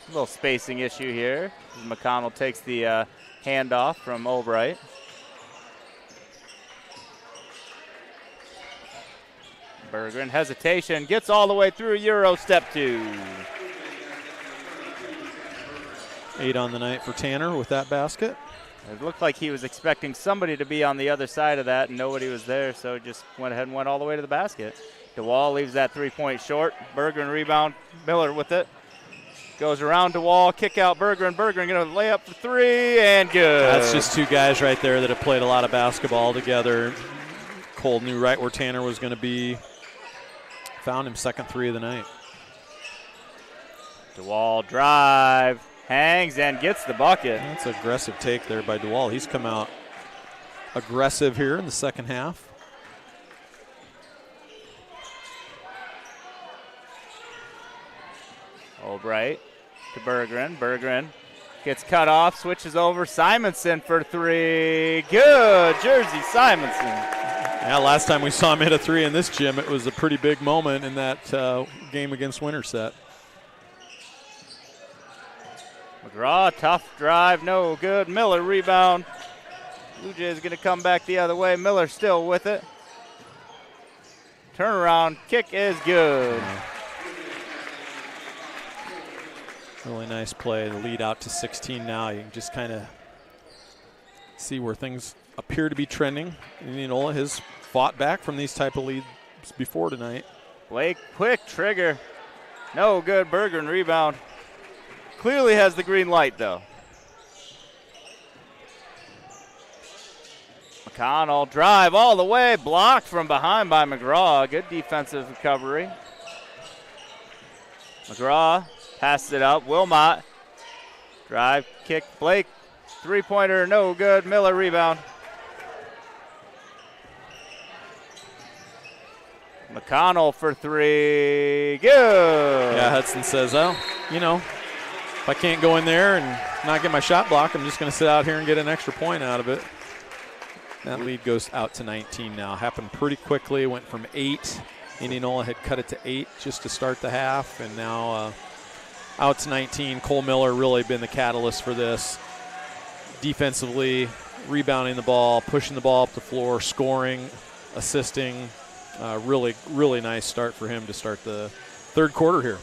A little spacing issue here. McConnell takes the handoff from Albright. Berger in hesitation, gets all the way through Euro step two. 8 on the night for Tanner with that basket. It looked like he was expecting somebody to be on the other side of that, and nobody was there, so just went ahead and went all the way to the basket. DeWall leaves that three-point short. Berger and rebound. Miller with it. Goes around DeWall, kick out Berger, and Berger going to lay up for three, and good. That's just two guys right there that have played a lot of basketball together. Cole knew right where Tanner was going to be. Found him, second three of the night. DeWall drive, hangs and gets the bucket. That's an aggressive take there by DeWall. He's come out aggressive here in the second half. Albright to Berggren. Berggren gets cut off, switches over. Simonson for three. Good, Jersey Simonson. Yeah, last time we saw him hit a three in this gym, it was a pretty big moment in that game against Winterset. McGraw, tough drive, no good. Miller rebound. Blue Jays going to come back the other way. Miller still with it. Turnaround, kick is good. Really nice play. The lead out to 16 now. You can just kind of see where things appear to be trending. Indianola has fought back from these type of leads before tonight. Blake, quick trigger. No good. Berggren rebound. Clearly has the green light, though. McConnell drive all the way. Blocked from behind by McGraw. Good defensive recovery. McGraw passes it up. Wilmot. Drive, kick, Blake. Three-pointer, no good. Miller rebound. McConnell for three. Good. Yeah, Hudson says, oh, you know, if I can't go in there and not get my shot block, I'm just going to sit out here and get an extra point out of it. That lead goes out to 19 now. Happened pretty quickly. Went from 8. Indianola had cut it to 8 just to start the half, and now out to 19. Cole Miller really been the catalyst for this. Defensively, rebounding the ball, pushing the ball up the floor, scoring, assisting. Really, really nice start for him to start the third quarter here.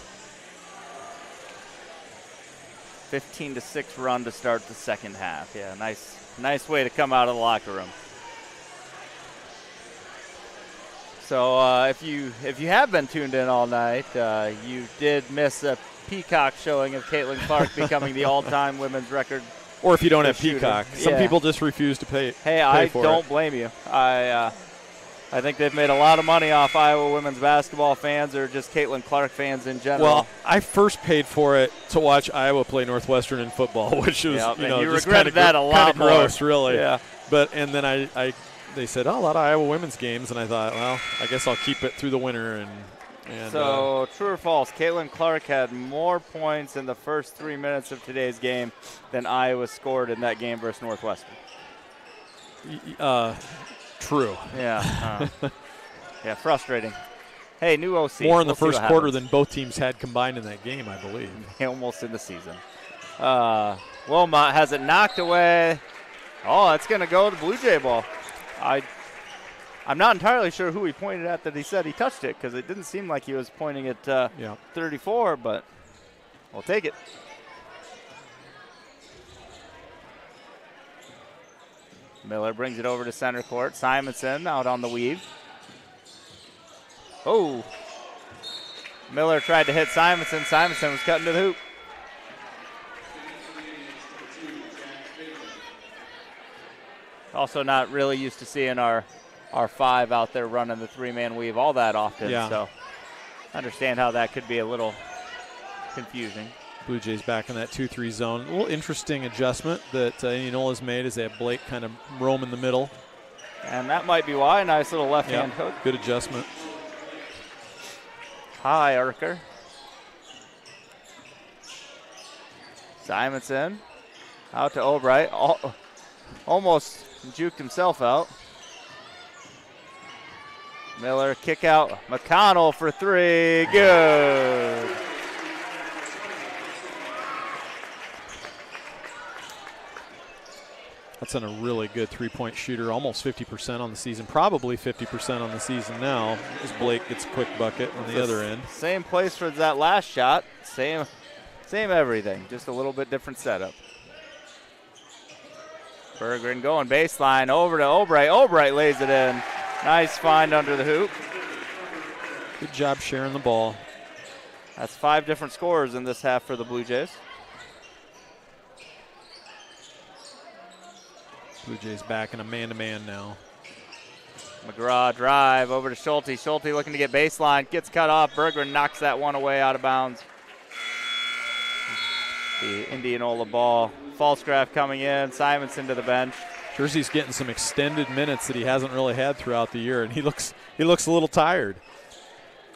15-6 run to start the second half. Yeah, nice way to come out of the locker room. So if you have been tuned in all night, you did miss a Peacock showing of Caitlin Clark becoming the all-time women's record. Or if you don't have shooting. Peacock. Some people just refuse to pay. Hey, I for don't it. blame you. I think they've made a lot of money off Iowa women's basketball fans or just Caitlin Clark fans in general. Well, I first paid for it to watch Iowa play Northwestern in football, which was you just regretted that a lot more. Gross, really. Yeah. And then they said, oh, a lot of Iowa women's games, and I thought, well, I guess I'll keep it through the winter. And so, true or false, Caitlin Clark had more points in the first 3 minutes of today's game than Iowa scored in that game versus Northwestern. True. Yeah. Yeah, frustrating. Hey, new OC. More in the first quarter than both teams had combined in that game, I believe. Almost in the season. Wilmot has it knocked away. Oh, it's going to go to Blue Jay ball. I'm not entirely sure who he pointed at that he said he touched it because it didn't seem like he was pointing at 34, but we'll take it. Miller brings it over to center court. Simonson out on the weave. Oh. Miller tried to hit Simonson. Simonson was cutting to the hoop. Also not really used to seeing our five out there running the three-man weave all that often. Yeah. So understand how that could be a little confusing. Blue Jays back in that 2-3 zone. A little interesting adjustment that Indianola's made as they have Blake kind of roam in the middle. And that might be why. Nice little left-hand hook. Good adjustment. Hi, Erker. Simonson out to Albright. Almost juked himself out. Miller kick out. McConnell for three. Good. That's a really good three-point shooter, almost 50% on the season, probably 50% on the season now, as Blake gets a quick bucket on the other end. Same place for that last shot. Same everything, just a little bit different setup. Berggren going baseline over to Albright. Albright lays it in. Nice find under the hoop. Good job sharing the ball. That's 5 different scorers in this half for the Blue Jays. Blue Jays back in a man-to-man now. McGraw drive over to Schulte. Schulte looking to get baseline. Gets cut off. Berggren knocks that one away out of bounds. The Indianola ball. Falsgraf coming in. Simonson to the bench. Jersey's getting some extended minutes that he hasn't really had throughout the year, and he looks a little tired.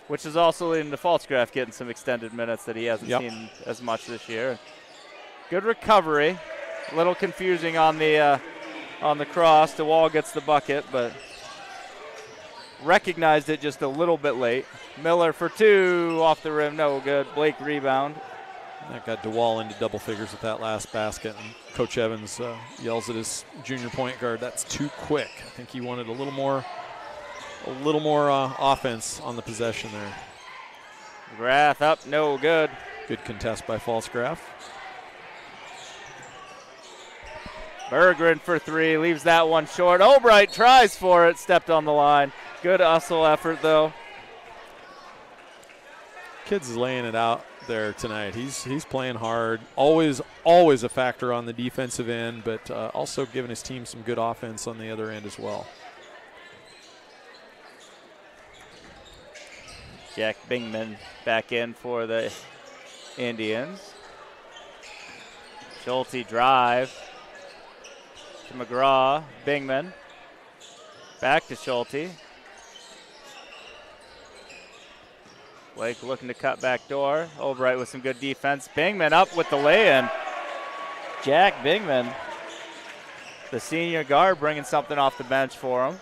Which is also leading to Falsgraf getting some extended minutes that he hasn't seen as much this year. Good recovery. A little confusing on the cross. DeWall gets the bucket, but recognized it just a little bit late. Miller for two, off the rim, no good. Blake rebound. That got DeWall into double figures with that last basket, and Coach Evans yells at his junior point guard, "That's too quick." I think he wanted a little more offense on the possession there. Grath up, no good. Good contest by Falsgraf. Berggren for three, leaves that one short. Albright tries for it, stepped on the line. Good hustle effort, though. Kid's laying it out there tonight. He's playing hard. Always a factor on the defensive end, but also giving his team some good offense on the other end as well. Jack Bingman back in for the Indians. Schulte drive to McGraw. Bingman back to Schulte. Blake looking to cut back door. Albright with some good defense. Bingman up with the lay-in. Jack Bingman, the senior guard, bringing something off the bench for him.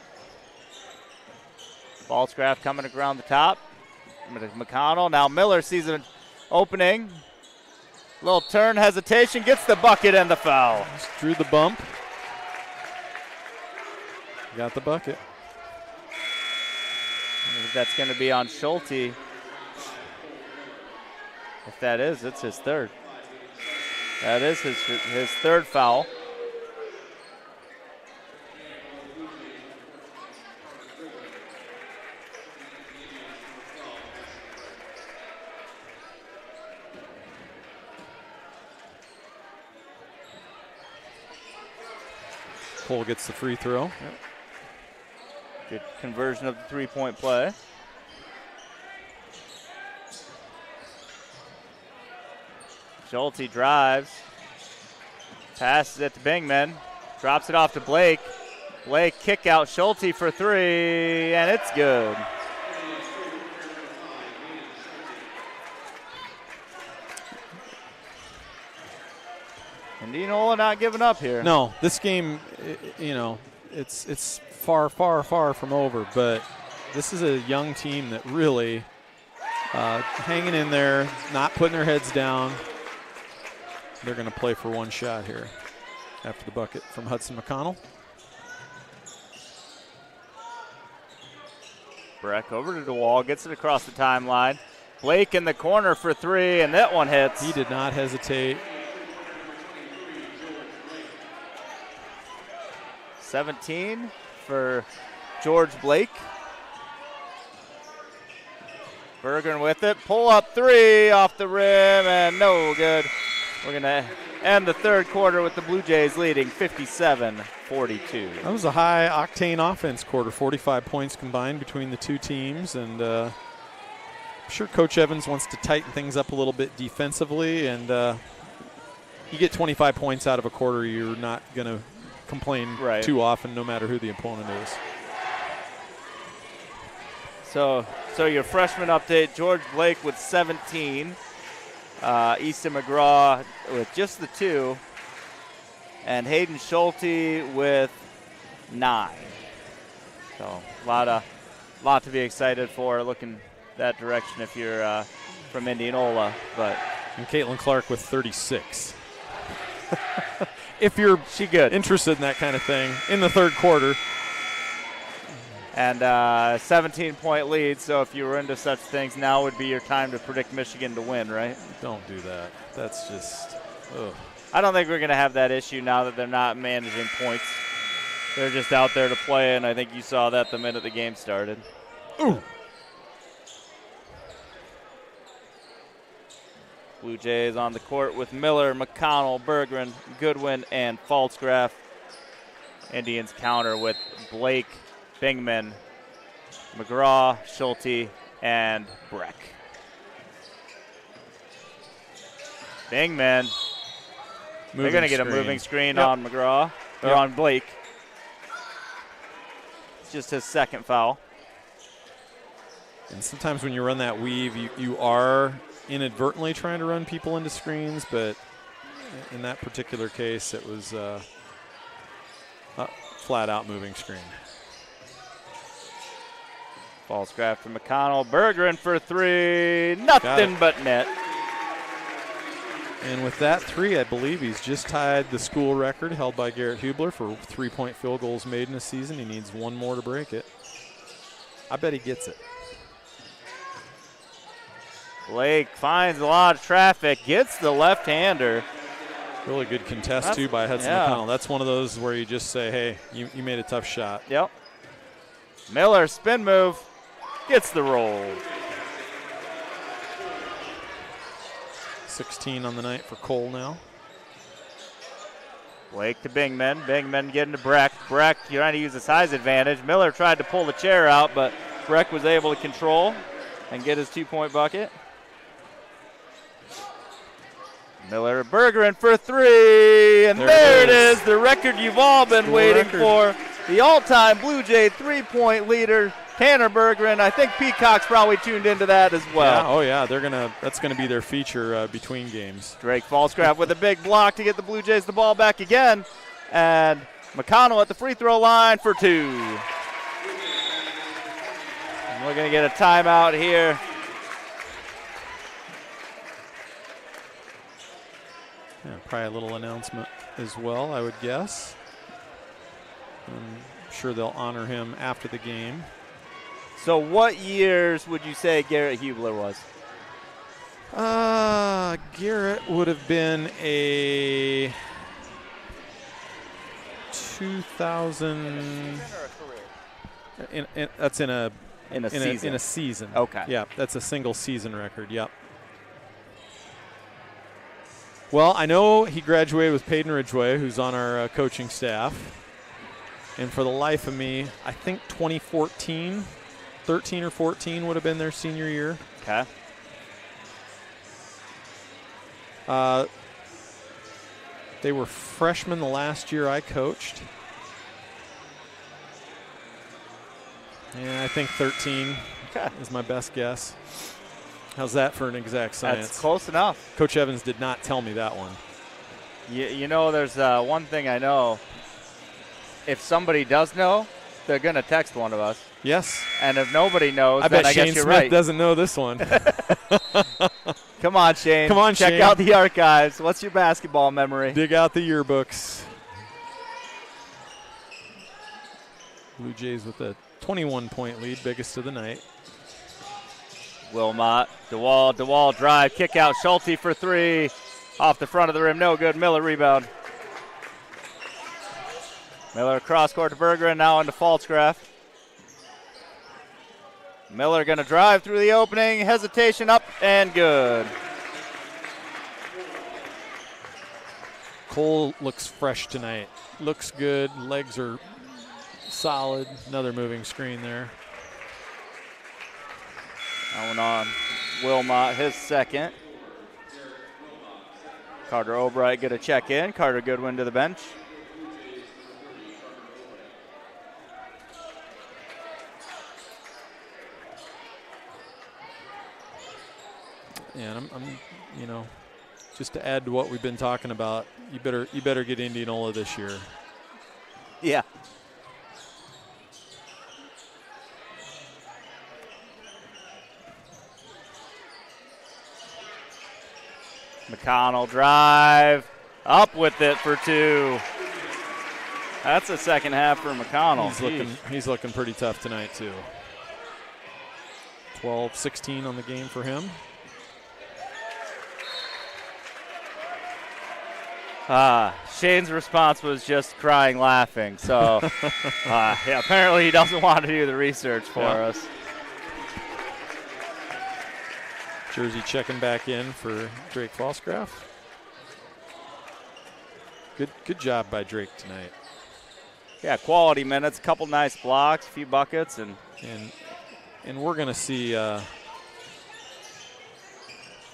Falsgraf coming around the top. McConnell. Now Miller sees an opening. Little turn, hesitation, gets the bucket and the foul. Just drew the bump. Got the bucket. I think that's going to be on Schulte. If that is, it's his third. That is his third foul. Cole gets the free throw. Yep. Good conversion of the three-point play. Schulte drives, passes it to Bingman, drops it off to Blake. Blake kick out Schulte for three, and it's good. Indianola not giving up here. No, this game, it's far, far, far from over, but this is a young team that really hanging in there, not putting their heads down. They're going to play for one shot here after the bucket from Hudson McConnell. Breck over to DeWall, gets it across the timeline. Blake in the corner for three, and that one hits. He did not hesitate. 17 for George Blake. Berggren with it. Pull up three off the rim, and no good. We're going to end the third quarter with the Blue Jays leading 57-42. That was a high-octane offense quarter, 45 points combined between the two teams, and I'm sure Coach Evans wants to tighten things up a little bit defensively, and you get 25 points out of a quarter, you're not going to complain too often, no matter who the opponent is. So your freshman update, George Blake with 17. Easton McGraw with just the two. And Hayden Schulte with 9. So a lot to be excited for, looking that direction if you're from Indianola. And Caitlin Clark with 36. If you're interested in that kind of thing in the third quarter. And 17-point lead, so if you were into such things, now would be your time to predict Michigan to win, right? Don't do that. That's just, ugh. I don't think we're going to have that issue now that they're not managing points. They're just out there to play, and I think you saw that the minute the game started. Ooh. Blue Jays on the court with Miller, McConnell, Berggren, Goodwin, and Falsgraf. Indians counter with Blake, Bingman, McGraw, Schulte, and Breck. Bingman. They're going to get a moving screen on McGraw, or on Blake. It's just his second foul. And sometimes when you run that weave, you are inadvertently trying to run people into screens, but in that particular case, it was a flat-out moving screen. False grab from McConnell. Bergeron for three. Nothing but net. And with that three, I believe he's just tied the school record held by Garrett Hubler for 3-point field goals made in a season. He needs one more to break it. I bet he gets it. Blake finds a lot of traffic, gets the left-hander. Really good contest, too, by Hudson McConnell. That's one of those where you just say, hey, you made a tough shot. Yep. Miller, spin move, gets the roll. 16 on the night for Cole now. Blake to Bingman. Bingman getting to Breck. Breck trying to use his size advantage. Miller tried to pull the chair out, but Breck was able to control and get his 2-point bucket. Miller, Bergeron for three, and there it is, the record you've all been waiting for. The all-time Blue Jay 3-point leader, Tanner Bergeron. I think Peacock's probably tuned into that as well. Yeah, that's gonna be their feature between games. Drake Falscraft with a big block to get the Blue Jays the ball back again, and McConnell at the free throw line for two. And we're gonna get a timeout here. Yeah, probably a little announcement as well, I would guess. I'm sure they'll honor him after the game. So what years would you say Garrett Hubler was? Garrett would have been a 2000. That's in a season. In a season. Okay. Yeah, that's a single season record. Yep. Well, I know he graduated with Peyton Ridgway, who's on our coaching staff. And for the life of me, I think 2014, 13 or 14 would have been their senior year. Okay. They were freshmen the last year I coached. Yeah, I think 13 is my best guess. How's that for an exact science? That's close enough. Coach Evans did not tell me that one. You know, there's one thing I know. If somebody does know, they're going to text one of us. Yes. And if nobody knows, I then bet I Shane guess you're Smith right. doesn't know this one. Come on, Shane. Come on, Check Shane. out the archives. What's your basketball memory? Dig out the yearbooks. Blue Jays with a 21-point lead, biggest of the night. Wilmot, DeWall drive, kick out, Schulte for three. Off the front of the rim, no good. Miller rebound. Miller cross court to Bergeron, now into Falsgraf. Miller going to drive through the opening, hesitation up and good. Cole looks fresh tonight. Looks good, legs are solid. Another moving screen there. That one on Wilmot, his second. Carter Albright going to check in. Carter Goodwin to the bench. Yeah, and I'm just to add to what we've been talking about, you better get Indianola this year. Yeah. McConnell drive, up with it for two. That's the second half for McConnell. He's looking pretty tough tonight too. 12-16 on the game for him. Shane's response was just crying laughing. So yeah, apparently he doesn't want to do the research for us. Jersey checking back in for Drake Falsgraf. Good job by Drake tonight. Yeah, quality minutes, a couple nice blocks, a few buckets, and And we're going to see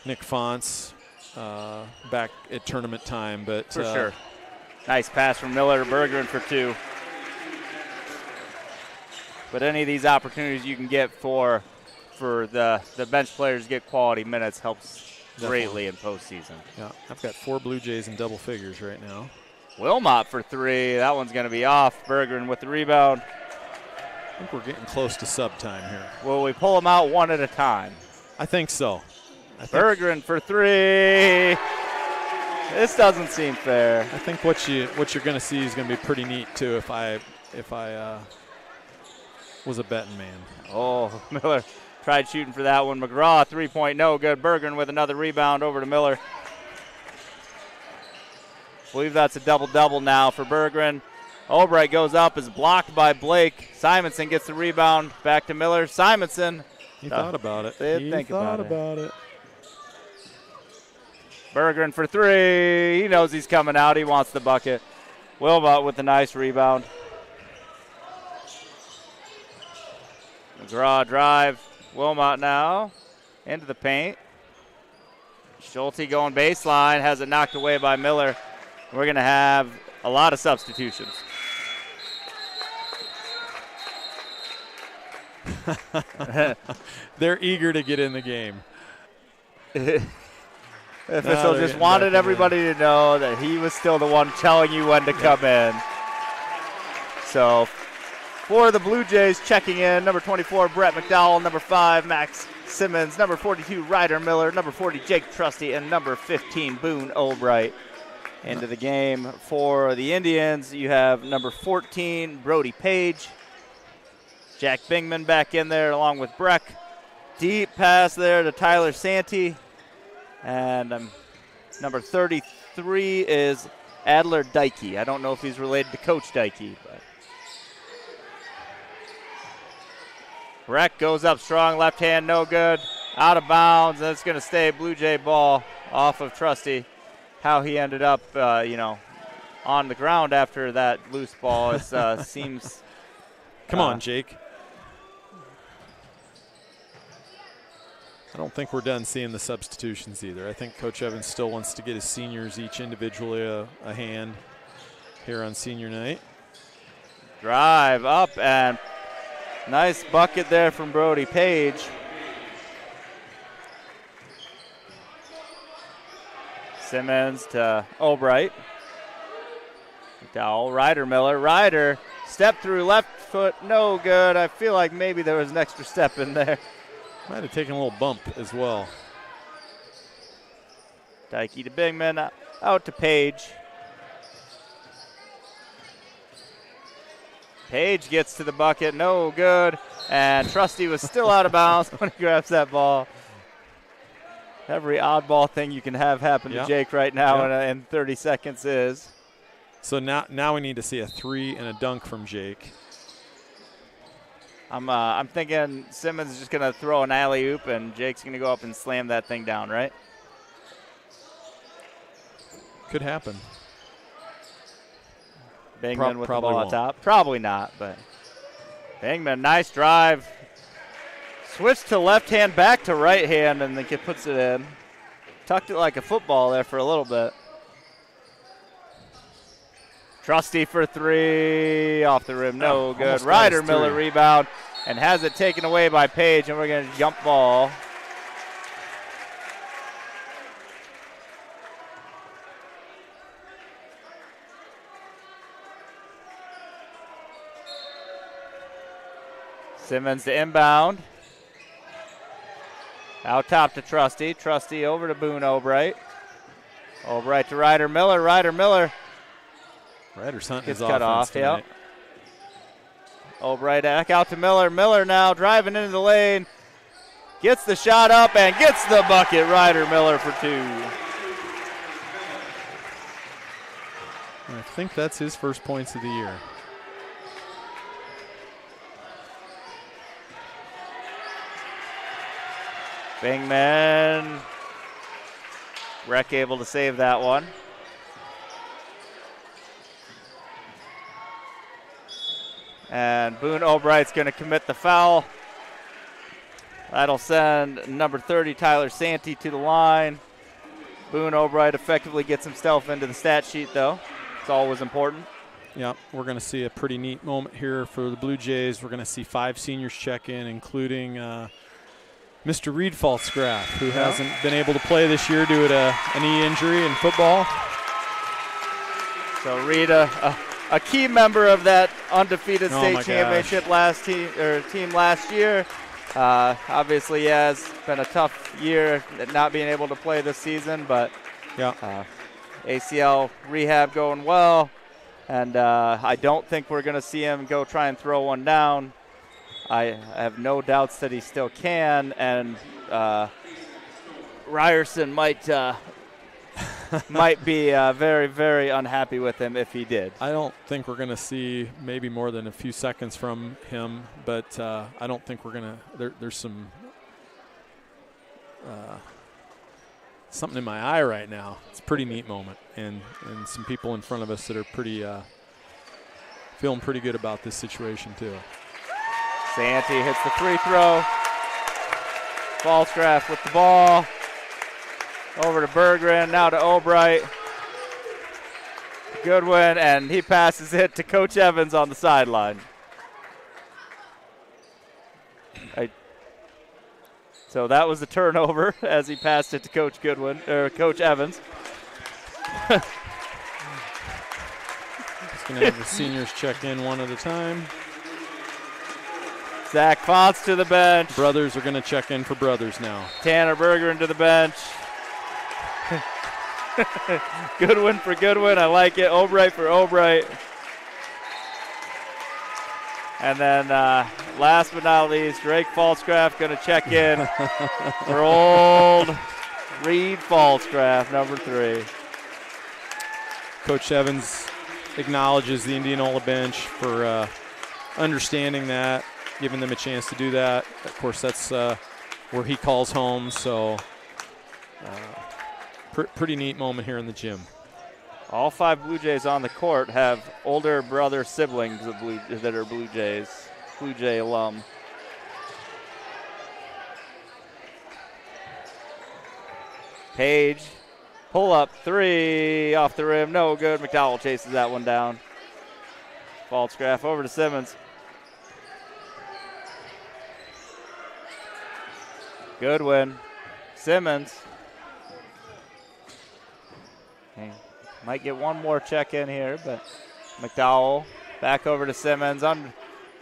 Nick Fonts back at tournament time. But For sure. Nice pass from Miller to Bergeron for 2. But any of these opportunities you can get for the bench players to get quality minutes helps greatly in postseason. Yeah, I've got 4 Blue Jays in double figures right now. Wilmot for 3. That one's going to be off. Bergeron with the rebound. I think we're getting close to sub time here. Will we pull them out one at a time? I think so. Bergeron for 3. This doesn't seem fair. I think what you're going to see is going to be pretty neat too. If I was a betting man. Oh, Miller tried shooting for that one. McGraw 3-point no good. Bergeron with another rebound over to Miller. I believe that's a double-double now for Bergeron. Albright goes up, is blocked by Blake. Simonson gets the rebound, back to Miller. Simonson. He thought about it. He thought about it. Bergeron for 3. He knows he's coming out. He wants the bucket. Wilmot with a nice rebound. McGraw drive. Wilmot now into the paint. Schulte going baseline, has it knocked away by Miller. We're going to have a lot of substitutions. They're eager to get in the game. Official just wanted everybody to know that he was still the one telling you when to come in. So for the Blue Jays checking in, number 24, Brett McDowell, number 5, Max Simmons, number 42, Ryder Miller, number 40, Jake Trusty, and number 15, Boone Albright. Into the game for the Indians, you have number 14, Brody Page. Jack Bingman back in there along with Breck. Deep pass there to Tyler Santee. And number 33 is Adler Dykey. I don't know if he's related to Coach Dykey, but Breck goes up strong, left hand, no good. Out of bounds, and it's going to stay Blue Jay ball off of Trusty. How he ended up, on the ground after that loose ball, seems. Come on, Jake. I don't think we're done seeing the substitutions either. I think Coach Evans still wants to get his seniors each individually a hand here on senior night. Drive up and nice bucket there from Brody Page. Simmons to Albright. McDowell, Ryder Miller. Ryder, step through left foot, no good. I feel like maybe there was an extra step in there. Might have taken a little bump as well. Dykey to Bingman, out to Page. Page gets to the bucket, no good. And Trusty was still out of bounds when he grabs that ball. Every oddball thing you can have happen to Jake right now in 30 seconds is. So now we need to see a 3 and a dunk from Jake. I'm thinking Simmons is just going to throw an alley-oop and Jake's going to go up and slam that thing down, right? Could happen. Bingman with the ball on top. Probably not, but Bingman, nice drive. Switch to left hand, back to right hand, and then puts it in. Tucked it like a football there for a little bit. Trusty for 3, off the rim, no good. Ryder Miller rebound, and has it taken away by Page, and we're going to jump ball. Simmons to inbound. Out top to Trusty. Trusty over to Boone Albright. Albright to Ryder Miller. Ryder Miller. Ryder's hunting gets his cut off. Tonight. Yep. Albright back out to Miller. Miller now driving into the lane. Gets the shot up and gets the bucket. Ryder Miller for 2. I think that's his first points of the year. Bingman. Rec able to save that one. And Boone Albright's going to commit the foul. That'll send number 30, Tyler Santee, to the line. Boone Albright effectively gets himself into the stat sheet, though. It's always important. Yeah, we're going to see a pretty neat moment here for the Blue Jays. We're going to see 5 seniors check in, including Mr. Reed Falsgraf, who hasn't been able to play this year due to a knee injury in football. So Reed, a key member of that undefeated state championship team last year. Obviously, yeah, it's been a tough year not being able to play this season, but ACL rehab going well, and I don't think we're going to see him go try and throw one down. I have no doubts that he still can, and Ryerson might be very, very unhappy with him if he did. I don't think we're going to see maybe more than a few seconds from him, but I don't think we're going to there's some something in my eye right now. It's a pretty neat moment, and some people in front of us that are pretty feeling pretty good about this situation too. Santee hits the free throw. Falsgraf with the ball. Over to Berggren, now to Albright. Goodwin, and he passes it to Coach Evans on the sideline. So that was the turnover as he passed it to Coach Goodwin, or Coach Evans. Just going to have the seniors check in one at a time. Zach Fonts to the bench. Brothers are going to check in for brothers now. Tanner Berggren to the bench. Goodwin for Goodwin. I like it. Albright for Albright. And then last but not least, Drake Falsgraf going to check in for old Reed Falsgraf, number 3. Coach Evans acknowledges the Indianola bench for understanding that, giving them a chance to do that. Of course, that's where he calls home, so pretty neat moment here in the gym. All 5 Blue Jays on the court have older brother siblings that are Blue Jays, Blue Jay alum. Page, pull up 3 off the rim, no good. McDowell chases that one down. Falsgraf over to Simmons. Goodwin, Simmons. Okay. Might get one more check in here, but McDowell back over to Simmons. On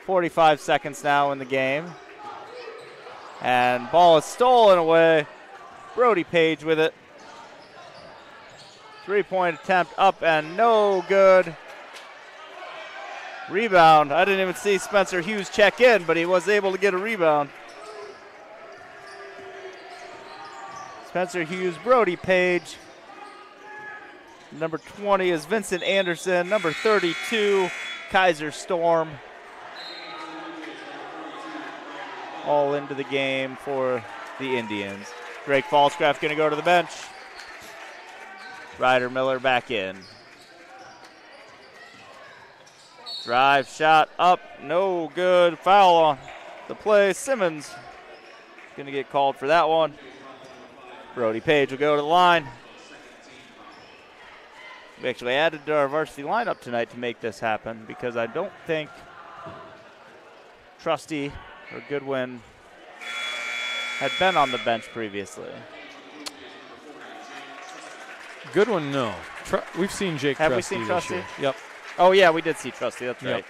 45 seconds now in the game. And ball is stolen away. Brody Page with it. 3-point attempt up and no good. Rebound. I didn't even see Spencer Hughes check in, but he was able to get a rebound. Spencer Hughes, Brody Page. Number 20 is Vincent Anderson. Number 32, Kaiser Storm. All into the game for the Indians. Drake Falsgraf going to go to the bench. Ryder Miller back in. Drive shot up, no good. Foul on the play. Simmons going to get called for that one. Brody Page will go to the line. We actually added to our varsity lineup tonight to make this happen because I don't think Trusty or Goodwin had been on the bench previously. Goodwin, no. We've seen Jake Have Trusty we seen this Trusty? year. Yep. Oh, yeah, we did see Trusty. That's Yep. right.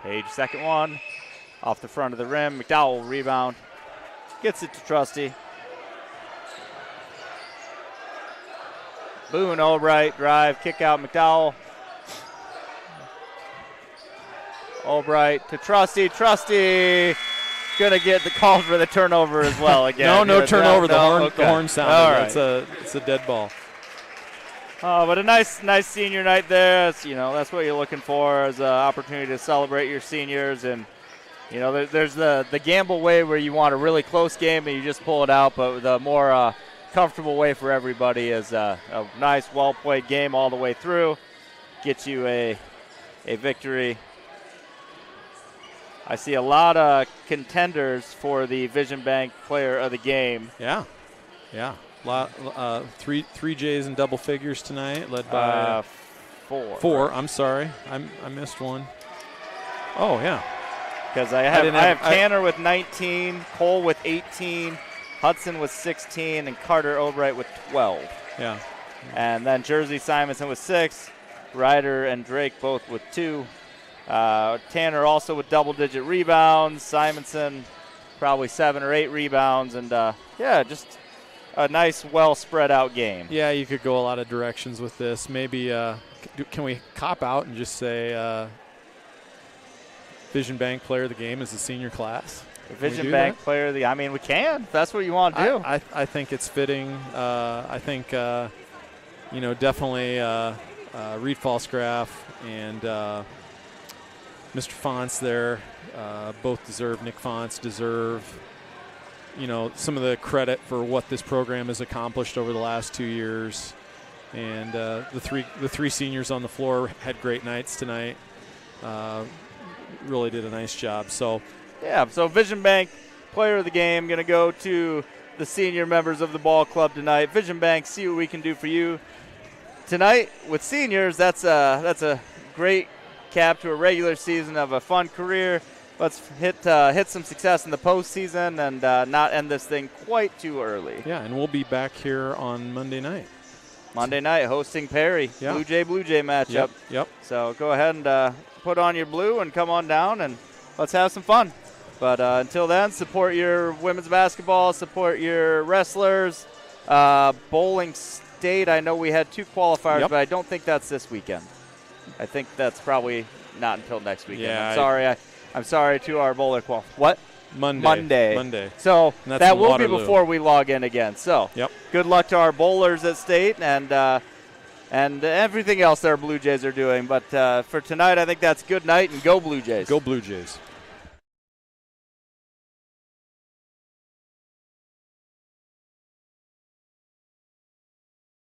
Page, second one. Off the front of the rim. McDowell rebound. Gets it to Trusty. Boone Albright, drive, kick out McDowell. Albright to Trusty. Trusty gonna get the call for the turnover as well again. No turnover. The horn sounded. All right. It's a dead ball. But a nice senior night there. That's what you're looking for, as an opportunity to celebrate your seniors. And there's the gamble way where you want a really close game and you just pull it out, but the more comfortable way for everybody is a nice, well-played game all the way through. Get you a victory. I see a lot of contenders for the Vision Bank Player of the Game. Yeah. Three Jays in double figures tonight, led by four. I'm sorry, I missed one. Oh yeah, because I have Tanner with 19, Cole with 18, Hudson with 16, and Carter Albright with 12. Yeah. And then Jersey Simonson with 6, Ryder and Drake both with 2. Tanner also with double-digit rebounds. Simonson probably 7 or 8 rebounds, and just a nice, well spread out game. Yeah, you could go a lot of directions with this. Maybe can we cop out and just say Vision Bank Player of the Game is the senior class? Vision Bank Player of the Game. I mean, we can. If that's what you want to do. I think it's fitting. I think definitely Reed Falsgraf and Mr. Fonts there both deserve. Nick Fonts deserve some of the credit for what this program has accomplished over the last 2 years. And the three seniors on the floor had great nights tonight. Really did a nice job. So Vision Bank Player of the Game going to go to the senior members of the ball club tonight. Vision Bank, see what we can do for you tonight with seniors. That's a great cap to a regular season of a fun career. Let's hit some success in the postseason and not end this thing quite too early. Yeah, and we'll be back here on Monday night. Monday night hosting Perry. Yeah. Blue-Jay matchup. Yep. So go ahead and put on your blue and come on down and let's have some fun. But until then, support your women's basketball, support your wrestlers. Bowling State, I know we had 2 qualifiers, but I don't think that's this weekend. I think that's probably not until next weekend. Yeah, I'm sorry to our bowler qual. What? Monday. So that will be before we log in again. So good luck to our bowlers at State and everything else that our Blue Jays are doing. But for tonight, I think that's good night and go Blue Jays. Go Blue Jays.